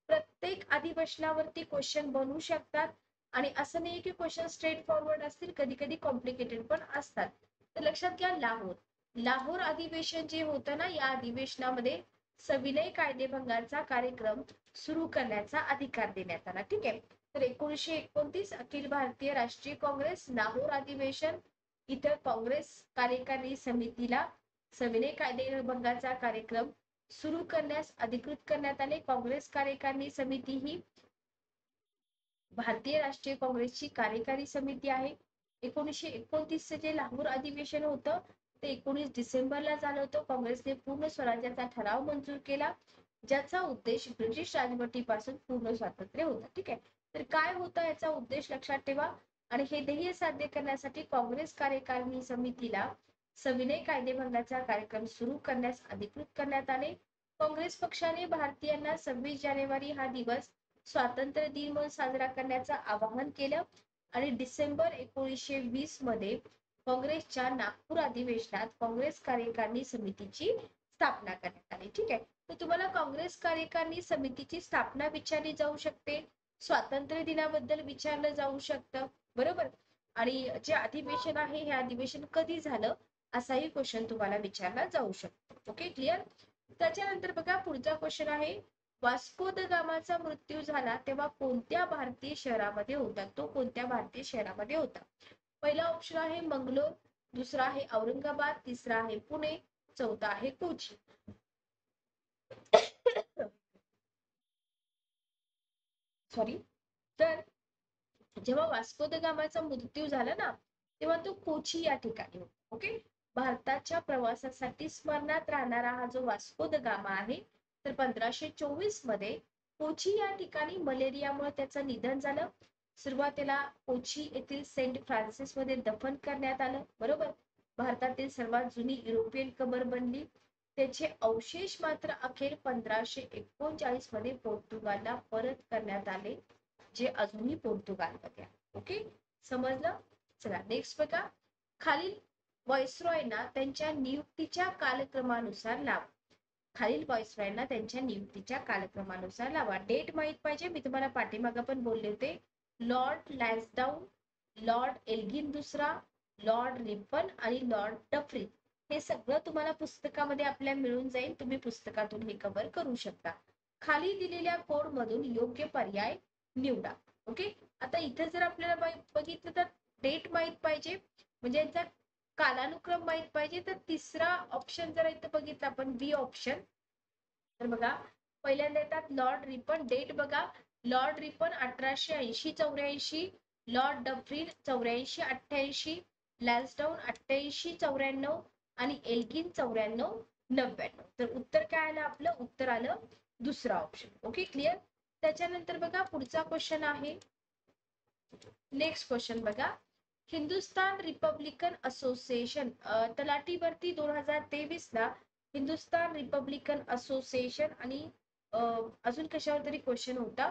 प्रत्येक अधिवेशनावरती क्वेश्चन बनवू शकतात आणि असं नाही की क्वेश्चन स्ट्रेट फॉरवर्ड असतील, कधी कधी कॉम्प्लिकेटेड पण असतात. तर लक्षात घ्या, लाहोर अधिवेशन जे होतं ना, या अधिवेशनामध्ये सविनय कायदेभंगाचा कार्यक्रम सुरू करण्याचा अधिकार देण्यात आला. ठीक आहे. तर 1929 अखिल भारतीय राष्ट्रीय काँग्रेस लाहोर अधिवेशन, इतर काँग्रेस कार्यकारिणी समितीला सविनय कायदेभंगाचा कार्यक्रम सुरू करण्यास अधिकृत करण्यात आले. काँग्रेस कार्यकारिणी समिती ही भारतीय राष्ट्रीय काँग्रेसची कार्यकारी समिती आहे. 1929 जे लाहोर अधिवेशन होतं ते 19 डिसेंबरला झालं होतं. काँग्रेसने पूर्ण स्वराज्याचा ठराव मंजूर केला, ज्याचा उद्देश ब्रिटिश राजवटीपासून पूर्ण स्वातंत्र्य होतं. ठीक आहे. तर काय होता याचा उद्देश लक्षात ठेवा. आणि हे ध्येय साध्य करण्यासाठी काँग्रेस कार्यकारिणी समितीला सविनय कायदेभंगाचा कार्यक्रम सुरू करण्यास अधिकृत करण्यात आले. काँग्रेस पक्षाने भारतीयांना 26 जानेवारी हा दिवस स्वातंत्र्य दिन म्हणून साजरा करण्याचं आवाहन केलं आणि डिसेंबर 1920 मध्ये काँग्रेसच्या नागपूर अधिवेशनात काँग्रेस कार्यकारिणी समितीची स्थापना करण्यात आली. ठीक आहे. तर तुम्हाला काँग्रेस कार्यकारिणी समितीची स्थापना विचारली जाऊ शकते, स्वातंत्र्य दिनाबद्दल विचारलं जाऊ शकतं. बरोबर. आणि जे अधिवेशन आहे हे अधिवेशन कधी झालं असाही क्वेश्चन तुम्हाला विचारला जाऊ शकतो. Okay, clear. त्याच्यानंतर बघा, पुढचा क्वेश्चन आहे, वास्को द गामाचा मृत्यू झाला तेव्हा कोणत्या भारतीय शहरामध्ये होता? तो कोणत्या भारतीय शहरामध्ये होता? पहिला ऑप्शन आहे मंगलोर, दुसरा आहे औरंगाबाद, तिसरा आहे पुणे, चौथा आहे कोची. सॉरी. तर जेव्हा वास्को द गामाचा मृत्यू झाला ना, तेव्हा तो कोची या ठिकाणी होता. ओके. भारताच्या प्रवासासाठी स्मरणात राहणारा हा जो वास्को द गामा आहे, तर 1524 मध्ये कोची या ठिकाणी मलेरियामुळे त्याचं निधन झालं. सुरुवातीला कोची येथील सेंट फ्रान्सिस मध्ये दफन करण्यात आलं. बरोबर. भारतातील सर्वात जुनी युरोपियन कबर बनली. त्याचे अवशेष मात्र अखेर 1539 मध्ये पोर्तुगालला परत करण्यात आले, जे अजूनही पोर्तुगालमध्ये आहे. ओके, समजलं. चला नेक्स्ट बघा, खालील व्हॉइसरॉयना त्यांच्या नियुक्तीच्या कालक्रमानुसार लाभ. खालील व्हाईसरॉयना त्यांच्या नियुक्तीच्या कालक्रमानुसार लावा. डेट माहित पाहिजे. मी तुम्हाला पाठीमागं पण बोलले होते. लॉर्ड लॅन्सडाऊन, लॉर्ड एल्गिन दुसरा, लॉर्ड रिपन आणि लॉर्ड डफरीन हे सगळं तुम्हाला पुस्तकामध्ये आपल्या मिळून जाईल. तुम्ही पुस्तकातून हे कव्हर करू शकता. खाली दिलेल्या कोड मधून योग्य पर्याय निवडा. ओके. आता इथे जर आपल्याला बघितलं तर डेट माहित पाहिजे, म्हणजे यांचा कालानुक्रम माहित पाहिजे. तर तिसरा ऑप्शन जर इथं बघितलं आपण बी ऑप्शन, तर बघा पहिल्यांदा येतात लॉर्ड रिपन. डेट बघा, लॉर्ड रिपन 1880-84, लॉर्ड डफरीन 84-88, लॅन्सडाऊन 88-94 आणि एल्गिन 94-99. तर उत्तर काय आलं आपलं? उत्तर आलं दुसरा ऑप्शन. Okay, clear. त्याच्यानंतर बघा पुढचा क्वेश्चन आहे. नेक्स्ट क्वेश्चन बघा, हिंदुस्तान रिपब्लिकन असोसिएशन तलाठी भरती 2023 ला हिंदुस्तान रिपब्लिकन असोसिएशन आणि अजून कशावर तरी क्वेश्चन होता.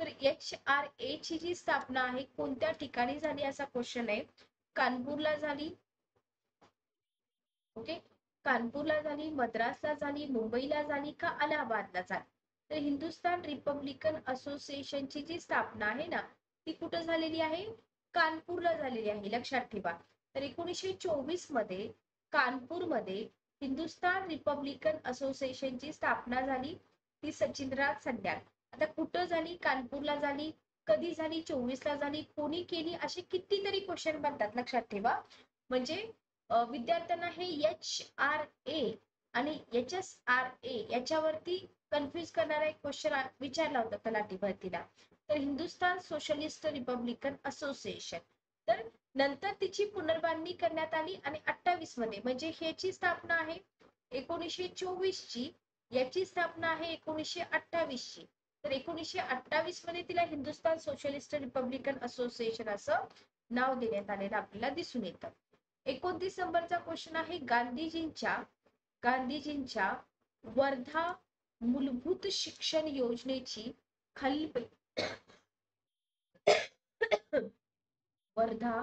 तर HRA ची जी स्थापना आहे कोणत्या ठिकाणी झाली असा क्वेश्चन आहे. कानपूरला झाली. ओके, कानपूरला झाली, मद्रासला झाली, मुंबईला झाली का अलाहाबादला झाली? तर हिंदुस्तान रिपब्लिकन असोसिएशनची जी स्थापना आहे ना ती कुठं झालेली आहे? कानपूरला झालेली आहे. लक्षात ठेवा. तर 1924 मध्ये कानपूरमध्ये हिंदुस्तान रिपब्लिकन असोसिएशनची स्थापना झाली. ती सचिंद्रनाथ सड्याळ. आता कुठं झाली? कानपूरला झाली. कधी झाली? 24 ला झाली. कोणी केली? असे कितीतरी क्वेश्चन बनतात. लक्षात ठेवा. म्हणजे विद्यार्थ्यांना हे HRA आणि HSRA याच्यावरती कन्फ्युज करणारा एक क्वेश्चन विचारला होता तलाठी भरतीला. तर हिंदुस्तान सोशलिस्ट रिपब्लिकन असोसिएशन. तर नंतर तिची पुनर्बांधणी करण्यात आली आणि 28 मध्ये, म्हणजे ह्याची स्थापना आहे 1924 ची, याची स्थापना आहे 1928 ची. तर 1928 मध्ये तिला हिंदुस्तान सोशलिस्ट रिपब्लिकन असोसिएशन असं नाव देण्यात आलेलं आपल्याला दिसून येतं. 29 नंबरचा क्वेश्चन आहे, गांधीजींच्या वर्धा मूलभूत शिक्षण योजनेची खालील वर्धा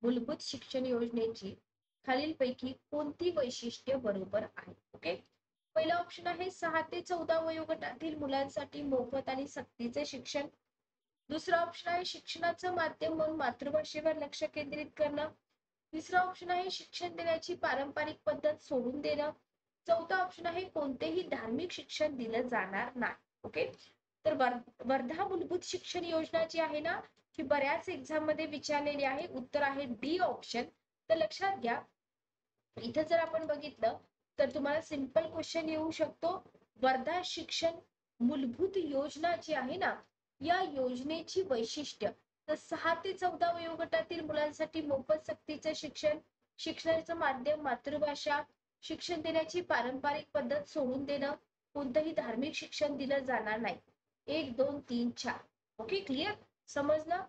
मूलभूत शिक्षण योजनेची खालीलपैकी कोणती वैशिष्ट्ये बरोबर आहे? ओके, पहिला ऑप्शन आहे 6 ते 14 वयोगटातील मुलांसाठी मोफत आणि सक्तीचे शिक्षण. दुसरा ऑप्शन आहे शिक्षणाचं माध्यम म्हणून मातृभाषेवर लक्ष केंद्रित करणं. तिसरा ऑप्शन आहे शिक्षण देण्याची पारंपरिक पद्धत सोडून देणं. चौथा ऑप्शन आहे कोणतेही धार्मिक शिक्षण दिलं जाणार नाही. ओके, तर वर्धा मूलभूत शिक्षण योजना जी आहे ना ही बऱ्याच एक्झाम मध्ये विचारलेली आहे. उत्तर आहे डी ऑप्शन. तर लक्षात घ्या, इथं जर आपण बघितलं तर तुम्हाला सिंपल क्वेश्चन येऊ शकतो. वर्धा शिक्षण मूलभूत योजना जी आहे ना या योजनेची वैशिष्ट्य, तर 6 ते 14 वयोगटातील मुलांसाठी मोफत सक्तीचे शिक्षण, शिक्षणाचं माध्यम मातृभाषा, शिक्षण देण्याची पारंपरिक पद्धत सोडून देणं, कोणतंही धार्मिक शिक्षण दिलं जाणार नाही. 1 2 3 4. ओके, क्लिअर, समजलं.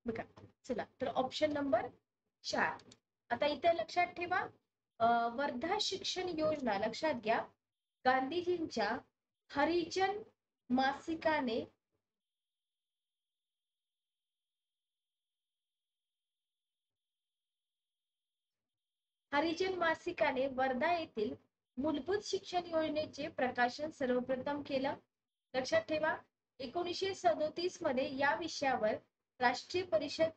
बघा, चला तर ऑप्शन नंबर 4. आता इथे लक्षात ठेवा, वर्धा शिक्षण योजना लक्षात घ्या, गांधीजींच्या हरिजन मासिकाने वर्धा येथील मूलभूत शिक्षण योजनेचे प्रकाशन सर्वप्रथम केलं. लक्षात ठेवा, 1937 मध्ये या विषयावर राष्ट्रीय परिषद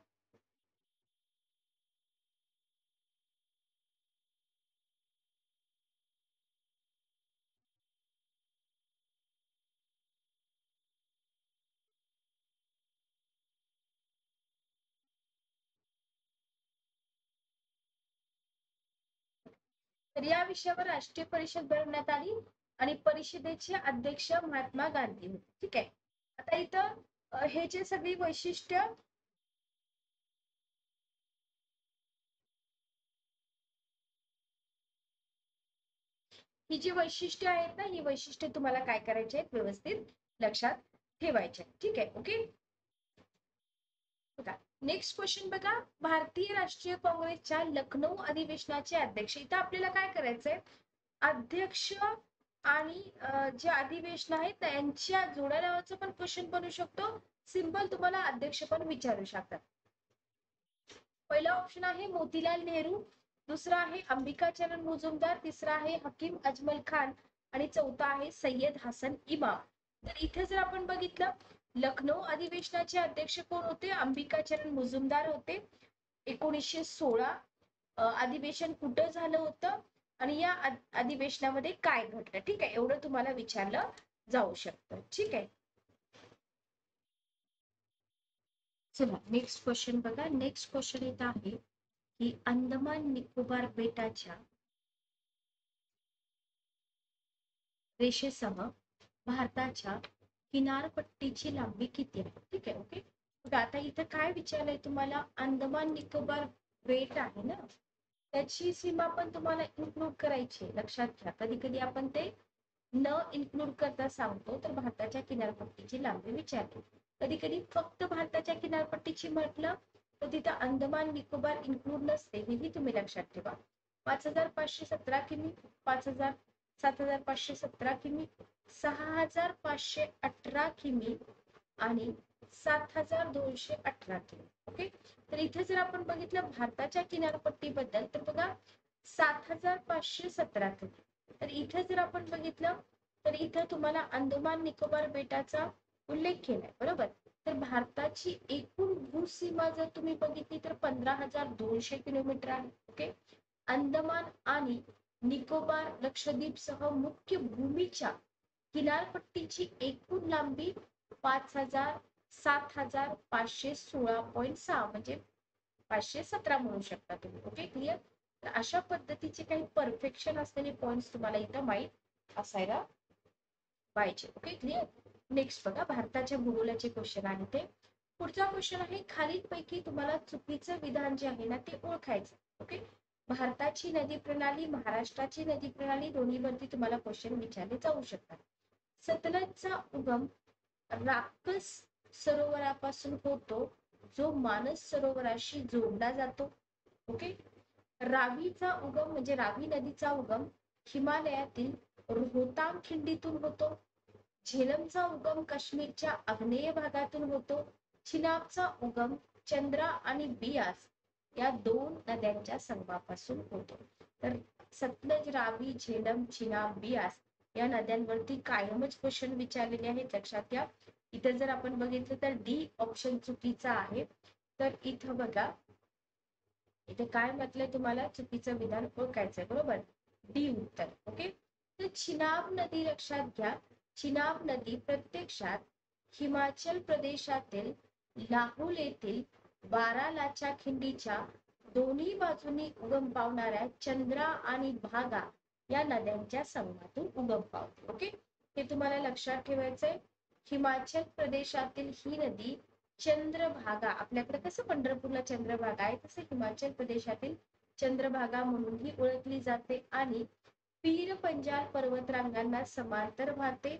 तर या विषयावर राष्ट्रीय परिषद भरवण्यात आली आणि परिषदेचे अध्यक्ष महात्मा गांधी होते. ठीक आहे. आता इथं हे जे सगळी वैशिष्ट्य ही जी वैशिष्ट्य आहेत ना ही वैशिष्ट्य तुम्हाला काय करायचे आहेत व्यवस्थित लक्षात ठेवायचे. ठीक आहे. ओके, बघा नेक्स्ट क्वेश्चन बघा, भारतीय राष्ट्रीय काँग्रेसच्या लखनौ अधिवेशनाचे अध्यक्ष. इथं आपल्याला काय करायचंय, अध्यक्ष आणि जे अधिवेशन आहेत त्यांच्या जोड्या नावाचं पण क्वेश्चन बनू शकतो. सिंपल तुम्हाला अध्यक्ष पण विचारू शकतात. पहिला ऑप्शन आहे मोतीलाल नेहरू, दुसरा आहे अंबिकाचरण मुजुमदार, तिसरा आहे हकीम अजमल खान आणि चौथा आहे सय्यद हसन इमाम. तर इथे जर आपण बघितलं, लखनौ अधिवेशनाचे अध्यक्ष कोण होते? अंबिकाचरण मुजुमदार होते. 1916 अधिवेशन कुठं झालं होतं आणि या अधिवेशनामध्ये काय घडलं. ठीक आहे, एवढं तुम्हाला विचारलं जाऊ शकतं. ठीक आहे, चला नेक्स्ट क्वेश्चन बघा. नेक्स्ट क्वेश्चन येत आहे की अंदमान निकोबार बेटाच्या रेषेसह भारताच्या किनारपट्टीची लांबी किती आहे? ठीक आहे, ओके. मग आता इथं काय विचारलंय तुम्हाला? अंदमान निकोबार बेट आहे ना, त्याची सीमा पण तुम्हाला इन्क्लूड करायची. लक्षात घ्या, कधी कधी आपण ते न इन्क्लूड करता सांगतो, तर भारताच्या किनारपट्टीची लांबी विचारली. कधी कधी फक्त भारताच्या किनारपट्टीची म्हटलं तर तिथं अंदमान निकोबार इन्क्लूड नसते, हेही तुम्ही लक्षात ठेवा. 5517 किमी, 7517 किमी, 6518 किमी आणि 7218 किमी. ओके, तर इथे जर आपण बघितलं भारताच्या किनारपट्टीबद्दल, तर बघा 7517 किमी. तर इथे जर आपण बघितलं, तर इथं तुम्हाला अंदमान निकोबार बेटाचा उल्लेख केलाय, बरोबर. तर भारताची एकूण भूसीमा जर तुम्ही बघितली तर 15200 किलोमीटर आहे. ओके, अंदमान आणि निकोबार लक्षद्वीप सह मुख्य भूमीच्या किनारपट्टीची एकूण लांबी 7516.6 म्हणजे 517 म्हणू शकता तुम्ही. Okay, clear. तर अशा पद्धतीचे काही परफेक्शन असलेले पॉइंट्स तुम्हाला इथं माहित असायला पाहिजे. Okay, clear. नेक्स्ट बघा, भारताच्या भूगोलाचे क्वेश्चन आहे ते. पुढचा क्वेश्चन आहे, खालीलपैकी तुम्हाला चुकीचं विधान जे आहे ना ते ओळखायचं. ओके, भारताची नदी प्रणाली, महाराष्ट्राची नदी प्रणाली दोन्हीवरती तुम्हाला क्वेश्चन विचारले जाऊ शकतात. सतलजचा उगम राक्कस सरोवरापासून होतो, जो मानस सरोवराशी जोडला जातो. ओके, रावीचा उगम म्हणजे रावी नदीचा उगम हिमालयातील रोहतांग खिंडीतून होतो. झेलमचा उगम काश्मीरच्या आग्नेय भागातून होतो. चिनाबचा उगम चंद्रा आणि बियास या दोन नद्यांच्या संगमापासून होतो. तर सतलज, रावी, झेलम, चिनाब, बियास या नद्यांवरती कायमच क्वेश्चन विचारलेले आहेत. लक्षात घ्या. इथे जर आपण बघितलं तर डी ऑप्शन चुकीचा आहे. तर इथं बघा, इथे काय म्हटलंय तुम्हाला? चुकीचं विधान ओळखायचंय, बरोबर. डी उत्तर. ओके, तर चिनाब नदी लक्षात घ्या. चिनाब नदी प्रत्यक्षात हिमाचल प्रदेशातील लाहुल येथील बारालाचा खिंडीच्या दोन्ही बाजूनी उगम पावणाऱ्या चंद्रा आणि भागा या नद्यांच्या संगमातून उगम पावते. ओके, हे तुम्हाला लक्षात ठेवायचंय. हिमाचल प्रदेशातील ही नदी चंद्रभागा, आपल्याकडे कसं पंढरपूरला चंद्रभागा आहे, तसं हिमाचल प्रदेशातील चंद्रभागा म्हणूनही ओळखली जाते आणि पीर पंजाल पर्वतरांगांना समांतर वाहते.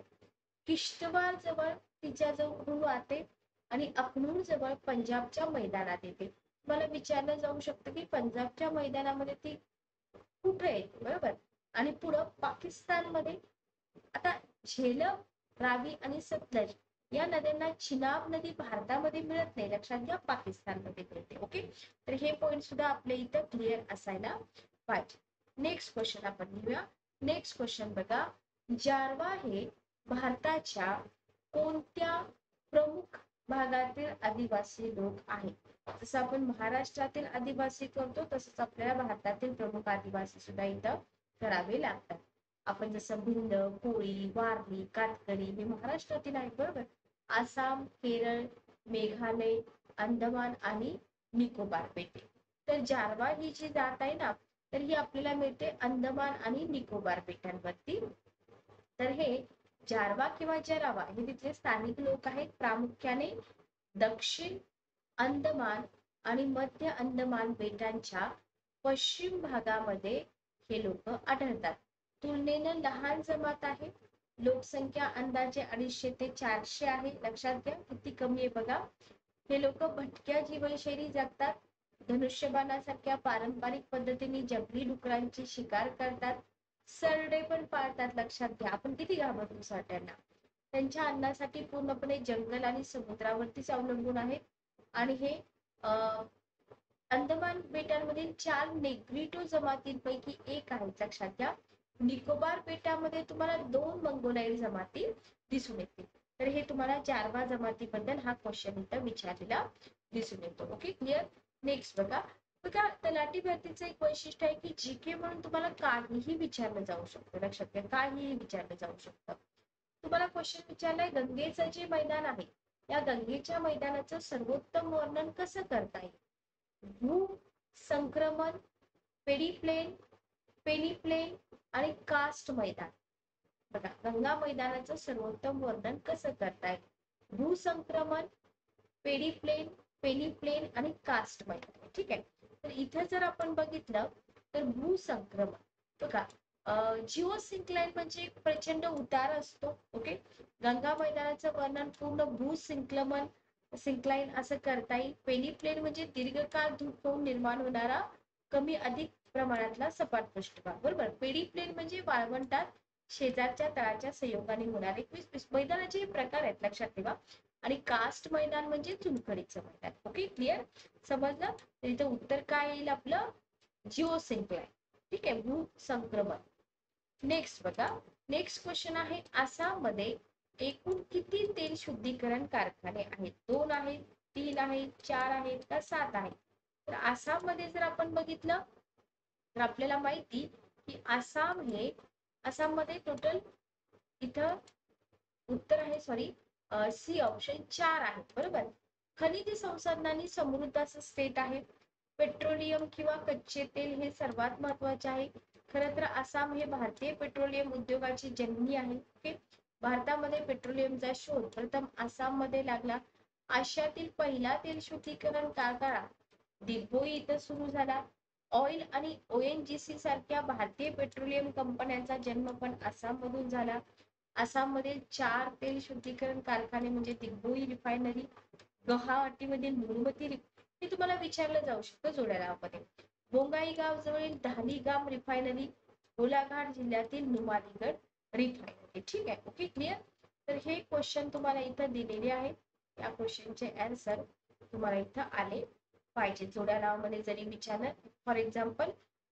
किश्तवार जवळ तिच्या जवळ वाहते आणि अखनूर जवळ पंजाबच्या मैदानात येते. मला विचारलं जाऊ शकतं की पंजाबच्या मैदानामध्ये ती कुठे येते, बरोबर. आणि पुढं पाकिस्तानमध्ये. आता झेलम, रावी आणि सतलज या नद्यांना चिनाब नदी भारतामध्ये मिळत नाही, लक्षात घ्या, पाकिस्तानमध्ये मिळते. ओके, तर हे पॉइंट सुद्धा आपल्या इथं क्लिअर असायला पाहिजे. नेक्स्ट क्वेश्चन आपण घेऊया. नेक्स्ट क्वेश्चन बघा, जारवा हे भारताच्या कोणत्या प्रमुख भागातील आदिवासी लोक आहेत? जसं आपण महाराष्ट्रातील आदिवासी करतो, तसंच आपल्याला भारतातील प्रमुख आदिवासी सुद्धा इथं करावे लागतात. आपण जसं भिल्ल, कोळी, वारली, कातकरी हे महाराष्ट्रातील आहेत, बरोबर. आसाम, केरळ, मेघालय, अंदमान आणि निकोबार बेटे. तर जारवा ही जी जात आहे ना, तर ही आपल्याला मिळते अंदमान आणि निकोबार बेटांवरती. तर हे जारवा किंवा जरावा हे तिथले स्थानिक लोक आहेत. प्रामुख्याने दक्षिण अंदमान आणि मध्य अंदमान बेटांच्या पश्चिम भागामध्ये हे लोक आढळतात. तुलनेनं लहान जमात आहे. लोकसंख्या अंदाजे 250 ते 400 आहे. लक्षात घ्या किती कमी आहे बघा. हे लोक भटक्या जीवनशैली जगतात. धनुष्यबाणासारख्या पारंपरिक पद्धतीने जंगली डुकरांची शिकार करतात. सरडे पण पाळतात, लक्षात घ्या. आपण किती घाबरतो सरड्यांना. त्यांच्या अन्नासाठी पूर्णपणे जंगल आणि समुद्रावरतीच अवलंबून आहेत. आणि हे अंदमान बेटांमधील 4 नेग्रिटो जमातींपैकी एक आहे, लक्षात घ्या. निकोबार बेटामध्ये तुम्हाला 2 मंगोलाईड जमाती दिसून येतील. तर हे तुम्हाला जारवा जमातीबद्दल हा क्वेश्चन इथं विचारलेला दिसून येतो. Okay, clear. नेक्स्ट बघा. बघा, तलाठी भरतीचं एक वैशिष्ट्य आहे की जीके म्हणून तुम्हाला काहीही विचारलं जाऊ शकतं, लक्षात घ्या. काहीही विचारलं जाऊ शकतं. तुम्हाला क्वेश्चन विचारलाय, गंगेचं जे मैदान आहे, या गंगेच्या मैदानाचं सर्वोत्तम वर्णन कसं करता येईल? भू संक्रमण, पेरिप्लेन, पेनिप्लेन आणि कास्ट मैदान. बघा, गंगा मैदानाचं सर्वोत्तम वर्णन कसं करता येईल? भूसंक्रमण, पेरिप्लेन, पेनिप्लेन आणि कास्ट मैदान. ठीक आहे. तर इथं जर आपण बघितलं तर भूसंक्रमण बघा, जिओ सिंक्लाइन म्हणजे प्रचंड उतार असतो. ओके, गंगा मैदानाचं वर्णन पूर्ण भूसंक्रमण सिंक्लाइन असं करता येईल. पेनिप्लेन म्हणजे दीर्घकाळ धूप होऊन निर्माण होणारा कमी अधिक प्रमाणातला सपाट पृष्ठभाग, बरोबर. पेरिप्लेन म्हणजे वाळवंटात शेजारच्या तळाच्या संयोगाने होणारे मैदानाचे प्रकार आहेत, लक्षात ठेवा. आणि कास्ट मैदान म्हणजे चुनखडीचं मैदान. Okay, clear. समजलं. तर इथं उत्तर काय येईल आपलं? जिओ सिंक्लाइन. ठीक आहे, भूसंक्रमण. नेक्स्ट बघा. नेक्स्ट क्वेश्चन आहे, आसाम मध्ये एकूण किती तेल शुद्धीकरण कारखाने आहेत? 2 आहेत, 3 आहेत, 4 आहेत का 7 आहेत? तर आसाम मध्ये जर आपण बघितलं तर आपल्याला माहिती की आसाम मध्ये टोटल इथं उत्तर आहे, सॉरी, सी ऑप्शन 4 आहे, बरोबर. खनिज संसाधनांनी समृद्ध असं स्टेट आहे. पेट्रोलियम किंवा कच्चे तेल हे सर्वात महत्वाचे आहे. खरं तर आसाम हे भारतीय पेट्रोलियम उद्योगाची जननी आहे. ओके, भारतामध्ये पेट्रोलियमचा शोध प्रथम आसाम मध्ये लागला. आशियातील पहिला तेल शुद्धीकरण कारखाना दिग्बोई इथं सुरू झाला. ऑइल आणि ONGC सारख्या भारतीय पेट्रोलियम कंपन्यांचा जन्म पण आसाम मधून झाला. आसाम मध्ये 4 तेल शुद्धीकरण कारखाने म्हणजे दिग्बोई रिफायनरी, गुवाहाटीमधील नुरमती, हे तुम्हाला विचारलं जाऊ शकतं जोड्यामध्ये. बोंगाईगाव जवळील धालीगाम रिफायनरी, गोलाघाट जिल्ह्यातील नुमालीगड रिफायनरी. ठीक आहे. Okay, clear. तर हे क्वेश्चन तुम्हाला इथं दिलेले आहेत. या क्वेश्चनचे आन्सर तुम्हाला इथं आले पाहिजे. जोड्यामध्ये जरी विचारलं, फॉर एक्झाम्पल,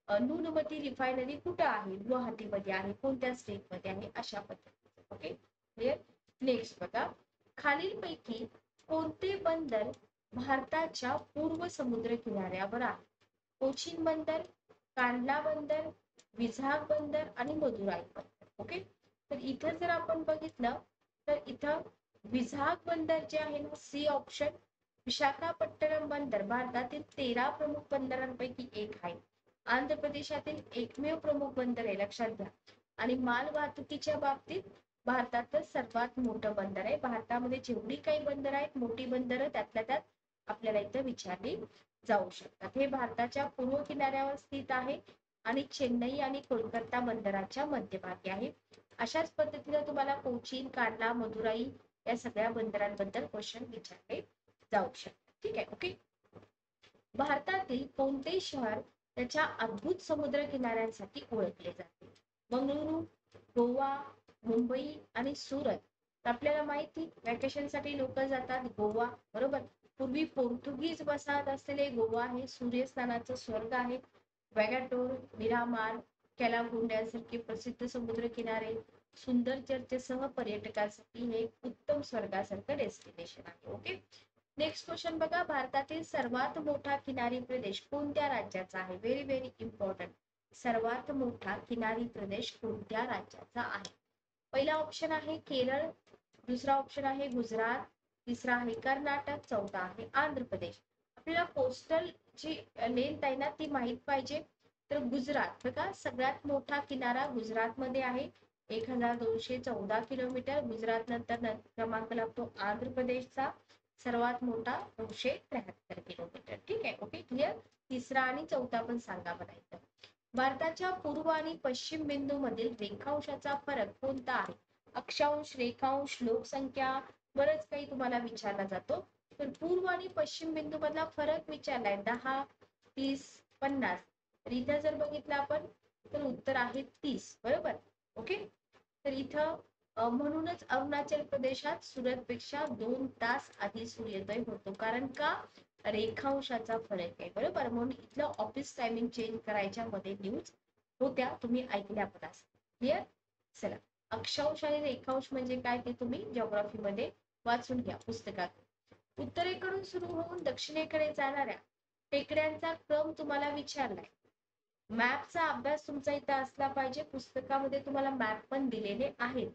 नुनमती रिफायनरी कुठं आहे? गुवाहाटीमध्ये आहे. कोणत्या स्टेट मध्ये आहे? अशा पद्धतीने. Okay, clear. नेक्स्ट बघा. खालीलपैकी कोणते बंदर भारताच्या पूर्व समुद्र किनाऱ्यावर आहे? कोचीन बंदर, कांडला बंदर, विझाग बंदर आणि मदुराई बंदर. ओके, तर इथं जर आपण बघितलं तर इथं विझाग बंदर जे आहे ना, सी ऑप्शन. विशाखापट्टणम बंदर भारतातील 13 प्रमुख बंदरांपैकी एक आहे. आंध्र प्रदेशातील एकमेव प्रमुख बंदर आहे, लक्षात घ्या. आणि माल वाहतुकीच्या बाबतीत भारतातलं सर्वात मोठं बंदर आहे. भारतामध्ये जेवढी काही बंदर आहेत, मोठी बंदर, त्यातल्या त्यात आपल्याला इथं विचारली जाऊ शकतात. हे भारताच्या पूर्व किनाऱ्यावर स्थित आहे आणि चेन्नई आणि कोलकाता बंदराच्या मध्यभागी आहे. अशाच पद्धतीने तुम्हाला कोचीन, कांडला, मदुराई या सगळ्या बंदरांबद्दल क्वेश्चन विचारले जाऊ शकतात. ठीक आहे. ओके, भारतातील कोणते शहर त्याच्या अद्भुत समुद्र किनाऱ्यांसाठी ओळखले जाते? बंगळुरू, गोवा, मुंबई आणि सुरत. आपल्याला माहिती, व्हॅकेशन साठी लोक जातात गोवा, बरोबर. पूर्वी पोर्तुगीज वसाहत असलेले गोवा हे सूर्यस्नानाचं स्वर्ग आहे. वॅगाटोर, मिरामार, कॅलागुंड यांसारखे प्रसिद्ध समुद्र किनारे सुंदर चर्चेसह पर्यटकांसाठी हे उत्तम स्वर्गासारखं डेस्टिनेशन आहे. ओके, नेक्स्ट क्वेश्चन बघा. भारतातील सर्वात मोठा किनारी प्रदेश कोणत्या राज्याचा आहे? Very very important. सर्वात मोठा किनारी प्रदेश कोणत्या राज्याचा आहे? पहिला ऑप्शन आहे केरळ, दुसरा ऑप्शन आहे गुजरात, तिसरा आहे कर्नाटक, चौथा आहे आंध्र प्रदेश. आपल्याला कोस्टल जी लेंथ आहे ना ती माहित पाहिजे. तर गुजरात बघा, सगळ्यात मोठा किनारा गुजरात मध्ये आहे, 1214 किलोमीटर. गुजरात नंतर क्रमांक लागतो आंध्र प्रदेशचा, सर्वात मोठा 973 किलोमीटर. ठीक आहे. Okay, clear. तिसरा आणि चौथा पण सांगा मला इथं. भारताच्या पूर्व आणि पश्चिम बिंदू मधील रेखांशाचा फरक कोणता आहे? अक्षांश, रेखांश, लोकसंख्या, बरंच काही तुम्हाला विचारला जातो. तर पूर्व आणि पश्चिम बिंदू मधला फरक विचारलाय 10, 30, 50. तर इथे जर बघितलं आपण तर उत्तर आहे 30. बरोबर. ओके. तर इथं म्हणूनच अरुणाचल प्रदेशात सुरतपेक्षा 2 तास आधी सूर्योदय होतो. कारण का? रेखांशाचा फरक आहे. बरोबर. म्हणून इथलं ऑफिस टायमिंग चेंज करायच्या मध्ये न्यूज होत्या, तुम्ही ऐकल्या पण असतील. क्लिअर. चला, अक्षांश आणि रेखांश म्हणजे काय ते तुम्ही जिओग्राफी मध्ये वाचून घ्या पुस्तकात. उत्तरेकडून सुरू होऊन दक्षिणेकडे जाणाऱ्या टेकड्यांचा क्रम तुम्हाला विचारलाय. मॅपचा अभ्यास तुमचा इथं असला पाहिजे. पुस्तकामध्ये तुम्हाला मॅप पण दिलेले आहेत.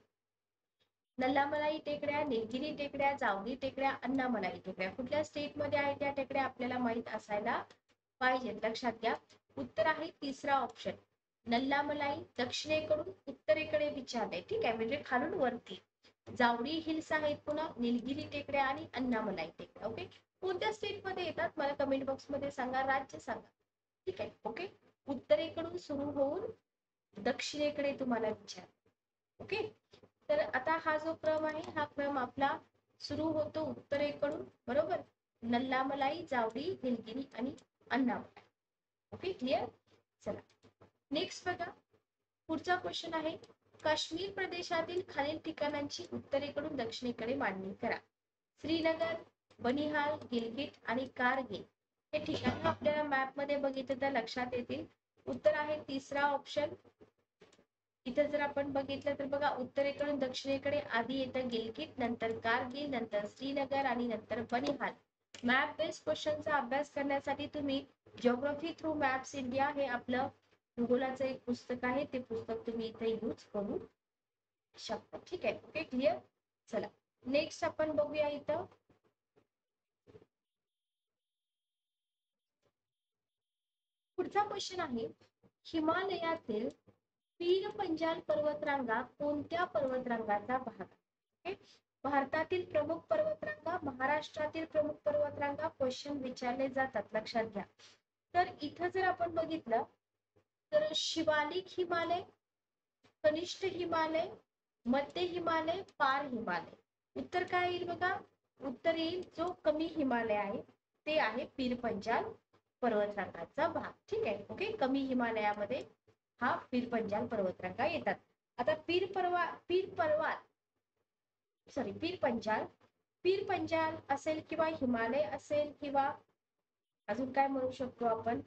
नल्लामलाई टेकड्या, निलगिरी टेकड्या, जावली टेकड्या, अन्नामलाई टेकड्या, कुठल्या स्टेट मध्ये आहे त्या टेकड्या आपल्याला माहित असायला पाहिजे. लक्षात घ्या. उत्तर आहे तिसरा ऑप्शन, नल्लामलाई. दक्षिणेकडून उत्तरेकडे विचारले. ठीक आहे, म्हणजे खालून वरती. जावळी हिल्स आहेत, पुन्हा निलगिरी टेकड्या आणि अन्नामलाई टेकड्या. ओके. कोणत्या स्टेट मध्ये येतात मला कमेंट बॉक्स मध्ये सांगा, राज्य सांगा. ठीक आहे. ओके. उत्तरेकडून सुरू होऊन दक्षिणेकडे तुम्हाला विचार. ओके. तर आता हा जो क्रम आहे, हा क्रम आपला सुरू होतो उत्तरेकडून. बरोबर. नल्लामलाई, जावळी, निलगिरी आणि अन्नामलाई. ओके. क्लिअर. चला, नेक्स्ट बघा. पुढचा क्वेश्चन आहे, काश्मीर प्रदेशातील खालील ठिकाणांची उत्तरेकडून दक्षिणेकडे मांडणी करा. श्रीनगर, बनिहाल, गिलगिट आणि कारगिल हे ठिकाण आपल्याला मॅप मध्ये बघितलं तर लक्षात येतील. उत्तर आहे तिसरा ऑप्शन. इथं जर आपण बघितलं तर बघा, उत्तरेकडून दक्षिणेकडे आधी येतं गिलगिट, नंतर कारगिल, नंतर श्रीनगर आणि नंतर बनिहाल. मॅप बेस्ड क्वेश्चनचा अभ्यास करण्यासाठी तुम्ही जिओग्राफी थ्रू मॅप्स इंडिया हे आपलं भूगोलाचं एक पुस्तक आहे, ते पुस्तक तुम्ही इथे यूज करू शकता. ठीक आहे. ओके. क्लिअर. चला, नेक्स्ट आपण बघूया. इथं पुढचा क्वेश्चन आहे, हिमालयातील पीर पंजाल पर्वतरांगा कोणत्या पर्वतरांगाचा भाग आहे? भारतातील प्रमुख पर्वतरांगा, महाराष्ट्रातील प्रमुख पर्वतरांगा क्वेश्चन विचारले जातात. लक्षात घ्या. तर इथं जर आपण बघितलं तर शिवालिक हिमालय, कनिष्ठ हिमालय, मध्य हिमालय, पार हिमालय. उत्तर काय येईल बघा? उत्तर येईल जो कमी हिमालय आहे ते आहे पीर पंजाल पर्वतरांगाचा भाग. ठीक आहे. ओके. कमी हिमालयामध्ये हा पीर पंजाल पर्वतरांगा येतात. आता पीर पंजाल, पीर पंजाल असेल किंवा हिमालय असेल किंवा अजून काय म्हणू शकतो आपण,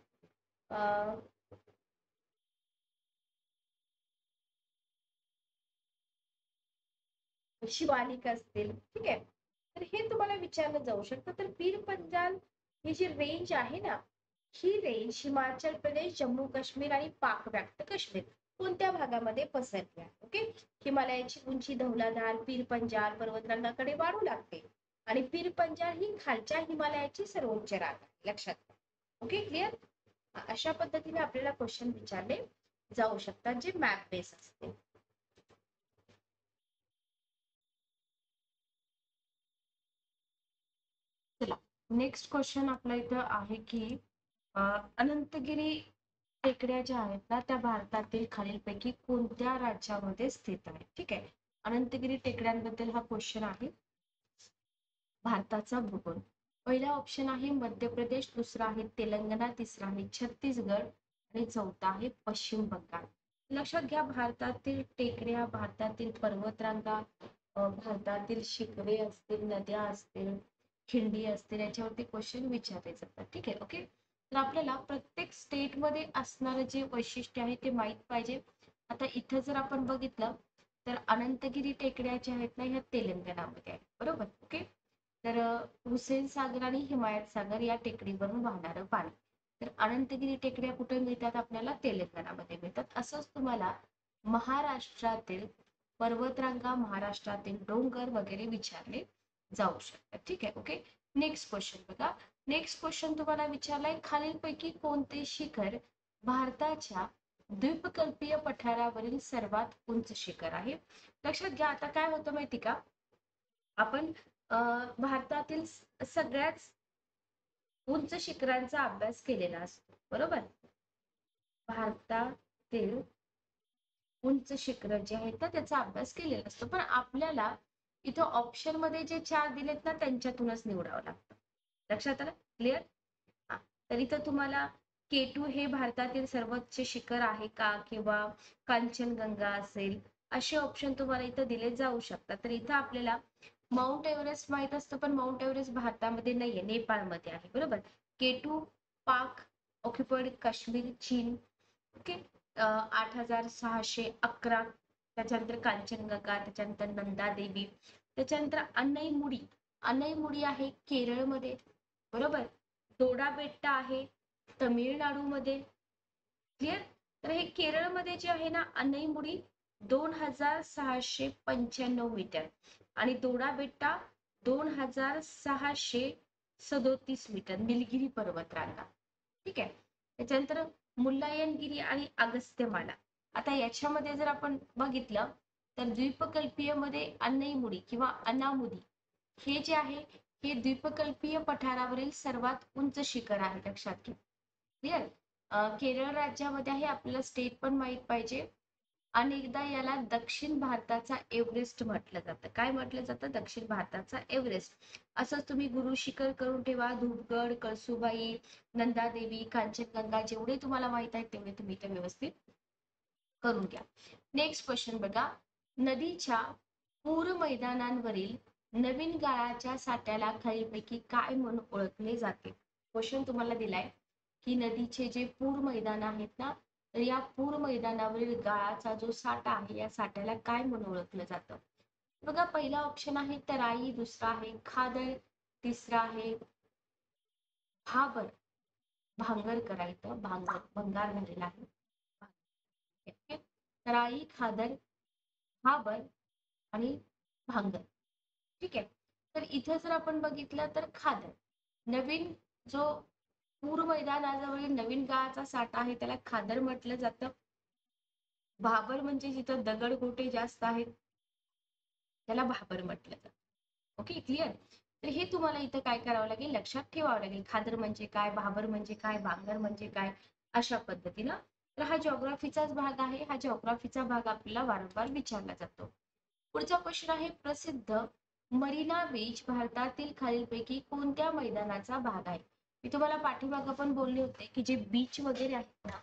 शिवालिक असतील. ठीक आहे. तर हे तुम्हाला विचारलं जाऊ शकतं. तर पीर पंजाल ही जी रेंज आहे ना, ही रेंज हिमाचल प्रदेश, जम्मू काश्मीर आणि पाक व्याप्त काश्मीर कोणत्या भागामध्ये पसरली आहे? ओके. हिमालयाची उंची धौलाधार पीर पंजाल पर्वतरांगाकडे वाढू लागते आणि पीर पंजाल ही खालच्या हिमालयाची सर्वोच्च रांग आहे. लक्षात. ओके. क्लिअर. अशा पद्धतीने आपल्याला क्वेश्चन विचारले जाऊ शकतात जे मॅप बेस असते. चला, नेक्स्ट क्वेश्चन आपला इथं आहे की अनंतगिरी टेकड्या ज्या आहेत ना त्या भारतातील खालीलपैकी कोणत्या राज्यामध्ये स्थित आहेत? ठीक आहे. अनंतगिरी टेकड्यांबद्दल हा क्वेश्चन आहे. भारताचा भूगोल. पहिला ऑप्शन आहे मध्य प्रदेश, दुसरा आहे तेलंगणा, तिसरा आहे छत्तीसगड आणि चौथा आहे पश्चिम बंगाल. लक्षात घ्या, भारतातील टेकड्या, भारतातील पर्वतरांगा, भारतातील शिखरे असतील, नद्या असतील, खिंडी असतील, याच्यावरती क्वेश्चन विचारले जातात. ठीक आहे. ओके. तर आपल्याला प्रत्येक स्टेट मध्ये असणारं जे वैशिष्ट्य आहे ते माहित पाहिजे. आता इथं जर आपण बघितलं तर अनंतगिरी टेकड्या ज्या आहेत ना ह्या तेलंगणामध्ये आहेत. बरोबर. ओके. तर हुसेन सागर आणि हिमायत सागर या टेकडीवरून वाहणारं पाणी. तर अनंतगिरी टेकड्या कुठे मिळतात आपल्याला? तेलंगणामध्ये मिळतात. असंच तुम्हाला महाराष्ट्रातील पर्वतरांगा, महाराष्ट्रातील डोंगर वगैरे विचारले जाऊ शकतात. ठीक आहे. ओके. नेक्स्ट क्वेश्चन बघा. नेक्स्ट क्वेश्चन तुम्हाला विचारलाय, खालीलपैकी कोणते शिखर भारताच्या द्वीपकल्पीय पठारावरील सर्वात उंच शिखर आहे? लक्षात घ्या. आता काय होतं माहिती का, आपण भारतातील सगळ्याच उंच शिखरांचा अभ्यास केलेला असतो. बरोबर. भारतातील उंच शिखर जे आहेत ना त्याचा अभ्यास केलेला असतो, पण आपल्याला इथं ऑप्शन मध्ये जे 4 दिलेत ना त्यांच्यातूनच निवडावं लागतं. लक्षात आलं? क्लिअर. तर इथं तुम्हाला K2 हे भारतातील सर्वोच्च शिखर आहे का, किंवा कांचनगंगा असेल, असे ऑप्शन तुम्हाला इथं दिले जाऊ शकतात. तर इथं आपल्याला माउंट एव्हरेस्ट माहित असतं, पण माउंट एव्हरेस्ट भारतामध्ये नाहीये, नेपाळमध्ये आहे. बरोबर. K2 पाक ऑक्युपाइड काश्मीर चीन. ओके. 8611. त्याच्यानंतर कांचनगंगा, त्याच्यानंतर नंदा देवी, त्याच्यानंतर अन्नईमुडी. अन्नईमुडी आहे केरळमध्ये. बरोबर. दोडा बेट्टा आहे तमिळनाडूमध्ये. क्लिअर. तर हे केरळमध्ये जे आहे ना अन्नईमुडी 2695 मीटर आणि दोडा बेट्टा 2637 मीटर, निलगिरी पर्वतरांगा. ठीक आहे. त्याच्यानंतर मुल्लायनगिरी आणि अगस्त्यमाला. आता याच्यामध्ये जर आपण बघितलं तर द्वीपकल्पीय मध्ये अन्नईमुडी किंवा अनामुदी हे जे आहे हे द्वीपकल्पीय पठारावरील सर्वात उंच शिखर आहे, लक्षात घ्या. क्लिअर. केरळ राज्यामध्ये आहे, आपल्याला स्टेट पण माहित पाहिजे. अनेकदा याला दक्षिण भारताचा एव्हरेस्ट म्हटलं जातं. काय म्हटलं जातं? दक्षिण भारताचा एव्हरेस्ट. असंच तुम्ही गुरु शिखर करून ठेवा, धूपगड, कळसुबाई, नंदादेवी, कांचनगंगा, जेवढे तुम्हाला माहित आहेत तेवढे तुम्ही इथे व्यवस्थित करून घ्या. नेक्स्ट क्वेश्चन बघा. नदीच्या पूर मैदानांवरील नवीन गाळाच्या साठ्याला खालीलपैकी काय म्हणून ओळखले जाते? क्वेश्चन तुम्हाला दिलाय की नदीचे जे पूर मैदान आहेत ना, तर या पूर मैदानावरील गाळाचा जो साठा आहे या साठ्याला काय म्हणून ओळखलं जातं? बघा, पहिला ऑप्शन आहे तराई, दुसरा आहे खादर, तिसरा आहे भाबर. भांगर करायचं, भांगर भंगार झालेला आहे. तराई, खादर, भाबर आणि भांगर. ठीक आहे. तर इथं जर आपण बघितलं तर खादर. नवीन जो पूर मैदानाजवळील नवीन गाळाचा साठा आहे त्याला खादर म्हटलं जातं. भाबर म्हणजे जिथं दगडगोटे जास्त आहेत त्याला भाबर म्हटलं जातं. Okay, clear. तर हे तुम्हाला इथं काय करावं लागेल, लक्षात ठेवावं लागेल. खादर म्हणजे काय, भाबर म्हणजे काय, भांगर म्हणजे काय, अशा पद्धतीनं. तर हा जिओग्राफीचाच भाग आहे. हा जिओग्राफीचा भाग आपल्याला वारंवार विचारला जातो. पुढचा क्वेश्चन आहे, प्रसिद्ध मरीना बीच भारतातील खालीलपैकी कोणत्या मैदानाचा भाग आहे? मी तुम्हाला पाठीमागं पण बोलले होते की जे बीच वगैरे आहेत ना,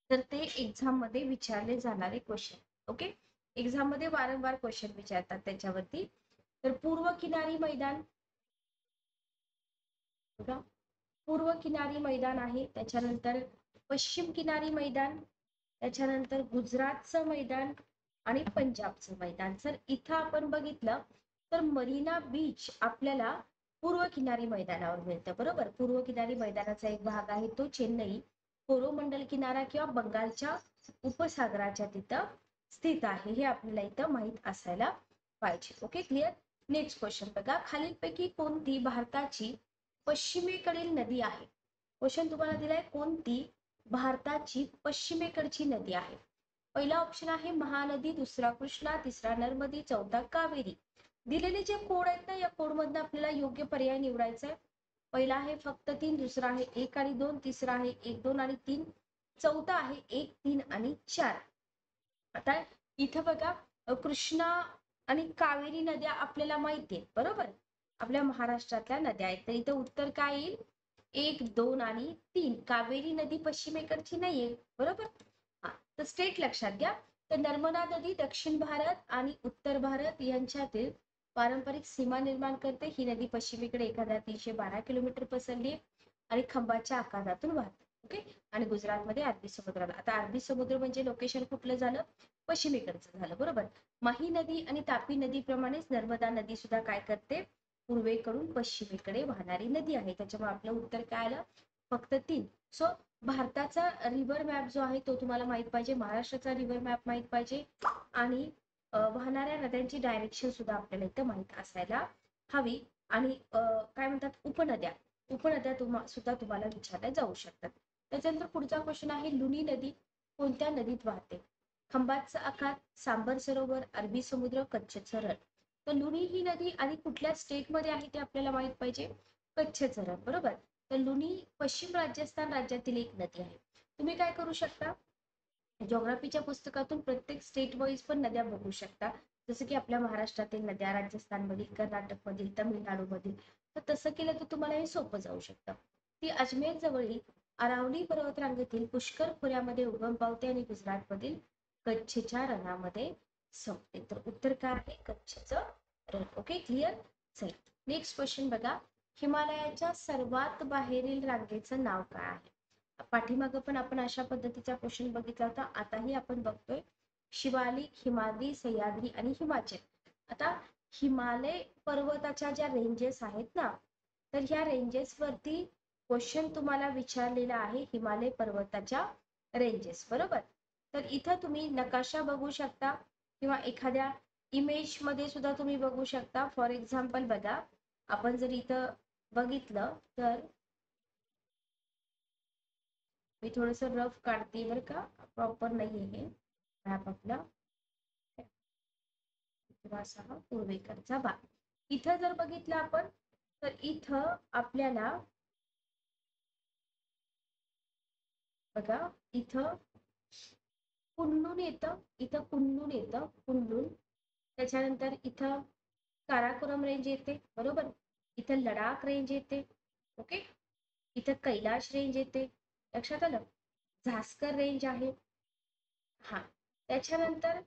तर ते एक्झाम मध्ये विचारले जाणारे क्वेश्चन. ओके. एक्झाम मध्ये वारंवार क्वेश्चन विचारतात त्याच्यावरती. तर पूर्व किनारी मैदान बघा, पूर्व किनारी मैदान आहे. त्याच्यानंतर पश्चिम किनारी मैदान, त्याच्यानंतर गुजरातचं मैदान आणि पंजाबचं मैदान. जर इथं आपण बघितलं तर मरीना बीच आपल्याला पूर्व किनारी मैदानावर मिळतं. बरोबर. पूर्व किनारी मैदानाचा एक भाग आहे तो चेन्नई, कोरोमंडल किनारा किंवा बंगालच्या उपसागराच्या तिथं स्थित आहे. हे आपल्याला इथं माहित असायला पाहिजे. Okay, clear. नेक्स्ट क्वेश्चन बघा. खालीलपैकी कोणती भारताची पश्चिमेकडील नदी आहे? क्वेश्चन तुम्हाला दिलाय, कोणती भारताची पश्चिमेकडची नदी आहे? पहिला ऑप्शन आहे महानदी, दुसरा कृष्णा, तिसरा नर्मदी, चौथा कावेरी. दिलेले जे कोड आहेत ना, या कोड मधनं आपल्याला योग्य पर्याय निवडायचा आहे. पहिला आहे फक्त 3, दुसरा आहे 1 आणि 2, तिसरा आहे 1, 2 आणि 3, चौथा आहे 1, 3 आणि 4. आता इथं बघा, कृष्णा आणि कावेरी नद्या आपल्याला माहिती आहेत. बरोबर. आपल्या महाराष्ट्रातल्या नद्या आहेत. तर इथं उत्तर काय येईल? 1, 2 आणि 3. कावेरी नदी पश्चिमेकडची नाहीये. बरोबर. हा, तर स्टेट लक्षात घ्या. तर नर्मदा नदी दक्षिण भारत आणि उत्तर भारत यांच्यातील पारंपरिक सीमा निर्माण करते. ही नदी पश्चिमेकडे 1312 किलोमीटर पसरली आणि खंबाच्या आकारातून वाहते. ओके. आणि गुजरातमध्ये अरबी समुद्राला. आता अरबी समुद्र म्हणजे लोकेशन कुठलं झालं? पश्चिमेकडचं झालं. बरोबर. माही नदी आणि तापी नदीप्रमाणेच नर्मदा नदी सुद्धा काय करते? पूर्वेकडून पश्चिमेकडे वाहणारी नदी आहे. त्याच्यामुळे आपलं उत्तर काय आलं? फक्त 3. सो भारताचा रिव्हर मॅप जो आहे तो तुम्हाला माहित पाहिजे, महाराष्ट्राचा रिव्हर मॅप माहित पाहिजे आणि वाहणाऱ्या नद्यांची डायरेक्शन सुद्धा आपल्याला इथं माहित असायला हवी. आणि काय म्हणतात, उपनद्या सुद्धा तुम्हाला विचारल्या जाऊ शकतात. त्याच्यानंतर पुढचा क्वेश्चन आहे, लुनी नदी कोणत्या नदीत वाहते? खंबातचा आखात, सांबर सरोवर, अरबी समुद्र, कच्छचं रण. तर लुनी ही नदी आणि कुठल्या स्टेट मध्ये आहे ते आपल्याला माहित पाहिजे. कच्छचं रण. बरोबर. तर लुनी पश्चिम राजस्थान राज्यातील एक नदी आहे. तुम्ही काय करू शकता, जिओग्राफीच्या पुस्तकातून प्रत्येक स्टेट वाईज पण नद्या बघू शकता. जसं की आपल्या महाराष्ट्रातील नद्या, राजस्थानमधील, कर्नाटकमधील, तमिळनाडूमधील. तर तसं केलं तर तुम्हाला हे सोपं जाऊ शकतं. ती अजमेर जवळील अरावली पर्वतरांगेतील पुष्कर खोऱ्यामध्ये उगम पावते आणि गुजरातमधील कच्छच्या रणामध्ये संपते. तर उत्तर काय आहे? कच्छचं रण. Okay, clear. चल नेक्स्ट क्वेश्चन बघा. हिमालयाच्या सर्वात बाहेरील रांगेचं नाव काय आहे? पाठीमागं पण आपण अशा पद्धतीचा क्वेश्चन बघितला होता. आताही आपण बघतोय शिवालिक, हिमाद्री, सह्याद्री आणि हिमाचल. आता हिमालय पर्वताच्या ज्या रेंजेस आहेत ना, तर ह्या रेंजेस वरती क्वेश्चन तुम्हाला विचारलेला आहे हिमालय पर्वताच्या रेंजेस, बरोबर. तर इथं तुम्ही नकाशा बघू शकता किंवा एखाद्या इमेज मध्ये सुद्धा तुम्ही बघू शकता. फॉर एक्झाम्पल बघा, आपण जर इथं बघितलं तर मी थोडस रफ काढते बरं का, प्रॉपर नाही आहे मॅप आपला. हा पूर्वेकडचा भाग. इथं जर बघितलं आपण तर इथं आपल्याला बघा, इथं कुल्लून येतं, इथं कुल्लून येतं, कुल्लून. त्याच्यानंतर इथं काराकोरम रेंज येते, बरोबर. इथं लडाख रेंज येते. ओके, इथं कैलाश रेंज येते, लक्षात आलं. झास्कर रेंज आहे. हा, त्याच्यानंतर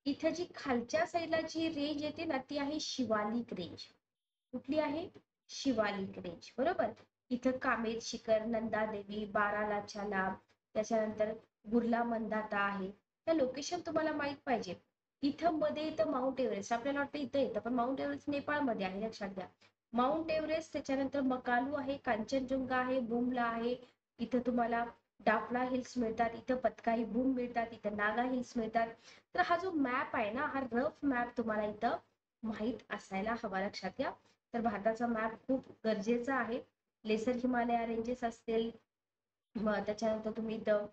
इथं जी खालच्या साईडला जी रेंज येते ना, ती आहे शिवालिक रेंज. कुठली आहे? शिवालिक रेंज, बरोबर. इथं कामेत शिखर, नंदादेवी, बारालाचा लाभ, त्याच्यानंतर बुर्ला मंदाता आहे. त्या लोकेशन तुम्हाला माहित पाहिजे. इथं मध्ये येतं माउंट एव्हरेस्ट. आपल्याला वाटतं इथं येतं, पण माउंट एव्हरेस्ट नेपाळमध्ये आहे, लक्षात घ्या. माउंट एव्हरेस्ट, त्याच्यानंतर मकालू आहे, कांचनजुंगा आहे, बुमला आहे. इथं तुम्हाला डाफना हिल्स मिळतात, इथं पतकाई बूम मिळतात, इथं नागा हिल्स मिळतात. तर हा जो मॅप आहे ना, हा रफ मॅप तुम्हाला इथं माहित असायला हवा, लक्षात घ्या. तर भारताचा मॅप खूप गरजेचा आहे. लेसर हिमालया रेंजेस असतील, त्याच्यानंतर तुम्ही इथं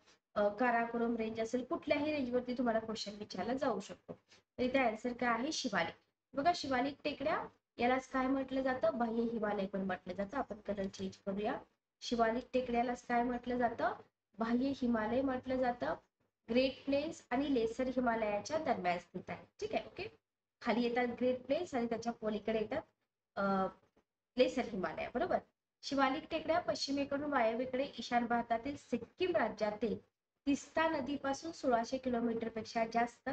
काराकोरम रेंज असेल, कुठल्याही रेंजवरती तुम्हाला क्वेश्चन विचारला जाऊ शकतो. तर इथे आन्सर काय आहे? शिवालिक. बघा, शिवालिक टेकड्या यालाच काय म्हटलं जातं? बाह्य हिमालय पण म्हटलं जातं. आपण कलर चेंज करूया. शिवालिक टेकड्यालाच काय म्हटलं जातं? बाह्य हिमालय म्हटलं जातं. ग्रेट प्लेन्स आणि लेसर हिमालयाच्या दरम्यान स्थित आहे. ठीक आहे, ओके. खाली येतात ग्रेट प्लेन्स आणि त्याच्या पलीकडे येतात लेसर हिमालय, बरोबर. शिवालिक टेकड्या पश्चिमेकडून वायव्येकडे ईशान्य भारतातील सिक्कीम राज्यातील तिस्ता नदीपासून 1600 किलोमीटर पेक्षा जास्त,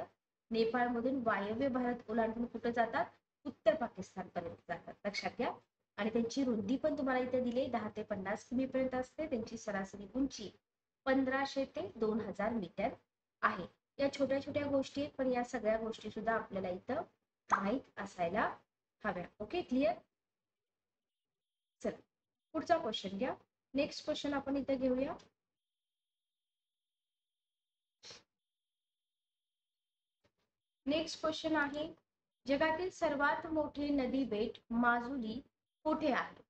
नेपाळमधून वायव्य भारत ओलांडून कुठे जातात? उत्तर पाकिस्तान पर्यंत जातात, लक्षात घ्या. आणि त्यांची रुंदी पण तुम्हाला इथे दिली 10 ते 50 किमी पर्यंत असते. त्यांची सरासरी उंची 1500 ते 2000 मीटर आहे. या छोट्या छोट्या गोष्टी आहेत, पण या सगळ्या गोष्टी सुद्धा आपल्याला इथं माहित असायला हव्या. Okay, clear. चला पुढचा क्वेश्चन घ्या. नेक्स्ट क्वेश्चन आपण इथे घेऊया. नेक्स्ट क्वेश्चन आहे, जगातील सर्वात मोठे नदी बेट माजुली कुठे आहे?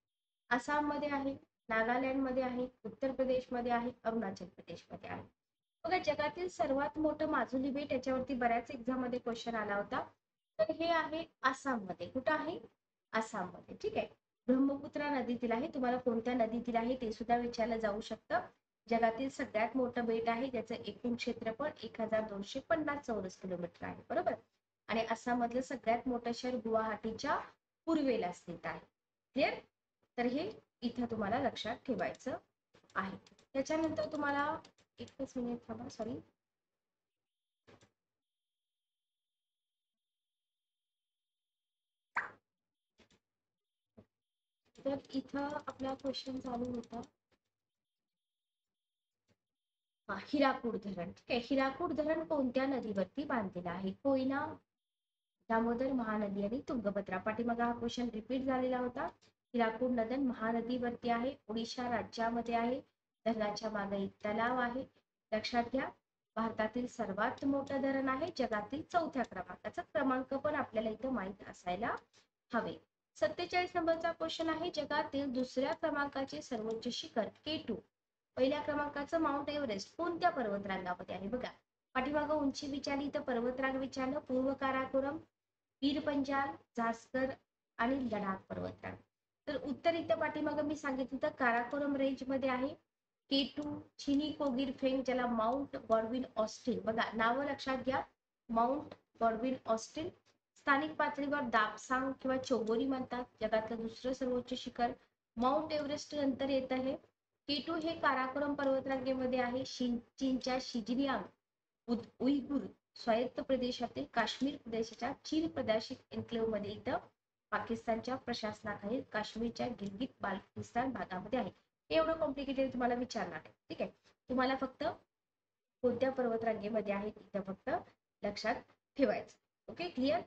आसाम मध्ये आहे, नागालँड मध्ये आहे, उत्तर प्रदेश मध्ये आहे, अरुणाचल प्रदेश मध्ये आहे. बघा, जगातील सर्वात मोठं माजुली बेट, याच्यावरती बऱ्याच एक्झाम मध्ये क्वेश्चन आला होता. तर हे आहे आसाम मध्ये. कुठं आहे? आसाम मध्ये, ठीक आहे. ब्रह्मपुत्रा नदीतील आहे. तुम्हाला कोणत्या नदीतील आहे ते सुद्धा विचारलं जाऊ शकतं. जगातील सगळ्यात मोठं बेट आहे, ज्याचं एकूण क्षेत्रफळ 1250 चौरस किलोमीटर आहे, बरोबर. आणि आसाम मधलं सगळ्यात मोठं शहर गुवाहाटीच्या पूर्वेला स्थित आहे. क्लिअर. तर हे इथं तुम्हाला लक्षात ठेवायचं आहे. त्याच्यानंतर तुम्हाला एकच मिनिट थांबा, सॉरी. तर इथं आपला क्वेश्चन चालू होता हिराकूड धरण. ठीक आहे. हिराकूड धरण कोणत्या नदीवरती बांधलेलं आहे? कोयना, दामोदर, महानदी आणि तुंगभद्रा. पाठीमागे हा क्वेश्चन रिपीट झालेला होता. हिराकूड धरण महानदीवरती आहे, ओडिशा राज्यामध्ये आहे. धरणाच्या मागे एक तलाव आहे, लक्षात घ्या. भारतातील सर्वात मोठं धरण आहे, जगातील 4थ्या क्रमांकाचा. क्रमांक पण आपल्याला इथं माहित असायला हवे. 47 नंबरचा क्वेश्चन आहे, जगातील 2ऱ्या क्रमांकाचे सर्वोच्च शिखर K2, पहिल्या क्रमांकाचं माउंट एव्हरेस्ट कोणत्या पर्वतरांगामध्ये आहे? बघा, पाठीमागं उंची विचारली तर पर्वतरांग विचारलं. पूर्व काराकोरम, पीर पंजाल, जास्कर आणि लडाख पर्वतरांग. तर उत्तर इथं पाठीमागं मी सांगितलं तर काराकोरम रेंज मध्ये आहे. K2, चिनी कोगीर फेंग, ज्याला माउंट गॉडविन ऑस्टिन. बघा, नावं लक्षात घ्या. Mount Godwin Austen. स्थानिक पातळीवर दाबसांग किंवा चौगोरी म्हणतात. जगातलं 2रं सर्वोच्च शिखर. माउंट एव्हरेस्ट नंतर येत आहे K2 हे काराकोरम पर्वतरांगेमध्ये आहे. चीनच्या शिजियांग उईगुर स्वायत्त प्रदेशातील काश्मीर प्रदेशाच्या चीन प्रादेशिक एन्क्लेव्ह मध्ये इथं पाकिस्तानच्या प्रशासनाखालील काश्मीरच्या गिलगिट बाल्टिस्तान भागामध्ये आहे. एवढं कॉम्प्लिकेटेड तुम्हाला विचारणार आहे. ठीक आहे, तुम्हाला फक्त कोणत्या पर्वतरांगेमध्ये आहे इथं फक्त लक्षात ठेवायचं. Okay, clear.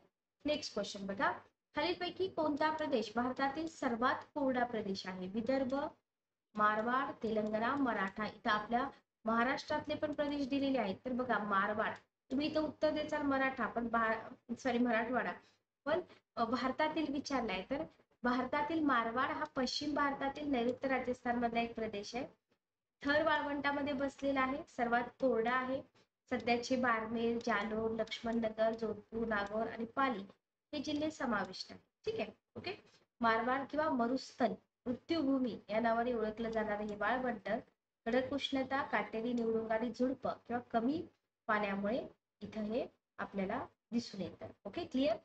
नेक्स्ट क्वेश्चन बघा, खालीलपैकी कोणता प्रदेश भारतातील सर्वात कोरडा प्रदेश आहे? विदर्भ, मारवाड, तेलंगणा, मराठा. इथं आपल्या महाराष्ट्रातले पण प्रदेश दिलेले आहेत. तर बघा, मारवाड, तुम्ही इथं उत्तर देचाल मराठा, पण सॉरी मराठवाडा, पण भारतातील विचारलाय तर भारतातील मारवाड हा पश्चिम भारतातील नैऋत्य राजस्थान मधला एक प्रदेश आहे. थर वाळवंटामध्ये बसलेला आहे, सर्वात कोरडा आहे. सध्याचे बारमेर, जालोर, लक्ष्मणनगर, जोधपूर, नागौर आणि पाली हे जिल्हे समाविष्ट आहेत. ठीक आहे. ओके, मारवाड किंवा मरुस्थल मृत्यूभूमी या नावाने ओळखलं जाणारे हे वाळवंट कडक उष्णता, काटेरी निवडुंग आणि झुडप किंवा कमी पाण्यामुळे इथं हे आपल्याला दिसून येतं. Okay, clear.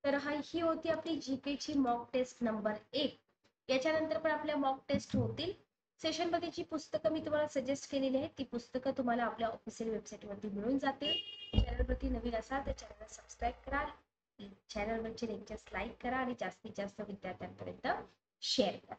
तर ही होती आपली जीके ची मॉक टेस्ट नंबर 1. याच्यानंतर पण आपल्या मॉक टेस्ट होतील. सेशन मध्ये जी पुस्तकं मी तुम्हाला सजेस्ट केलेली आहेत ती पुस्तकं तुम्हाला आपल्या ऑफिशियल वेबसाईटवरती मिळून जातील. चॅनलवरती नवीन असाल तर चॅनलला सबस्क्राईब करा, चॅनलवरचे लेक्चर्स लाईक करा आणि जास्तीत जास्त विद्यार्थ्यांपर्यंत शेअर करा.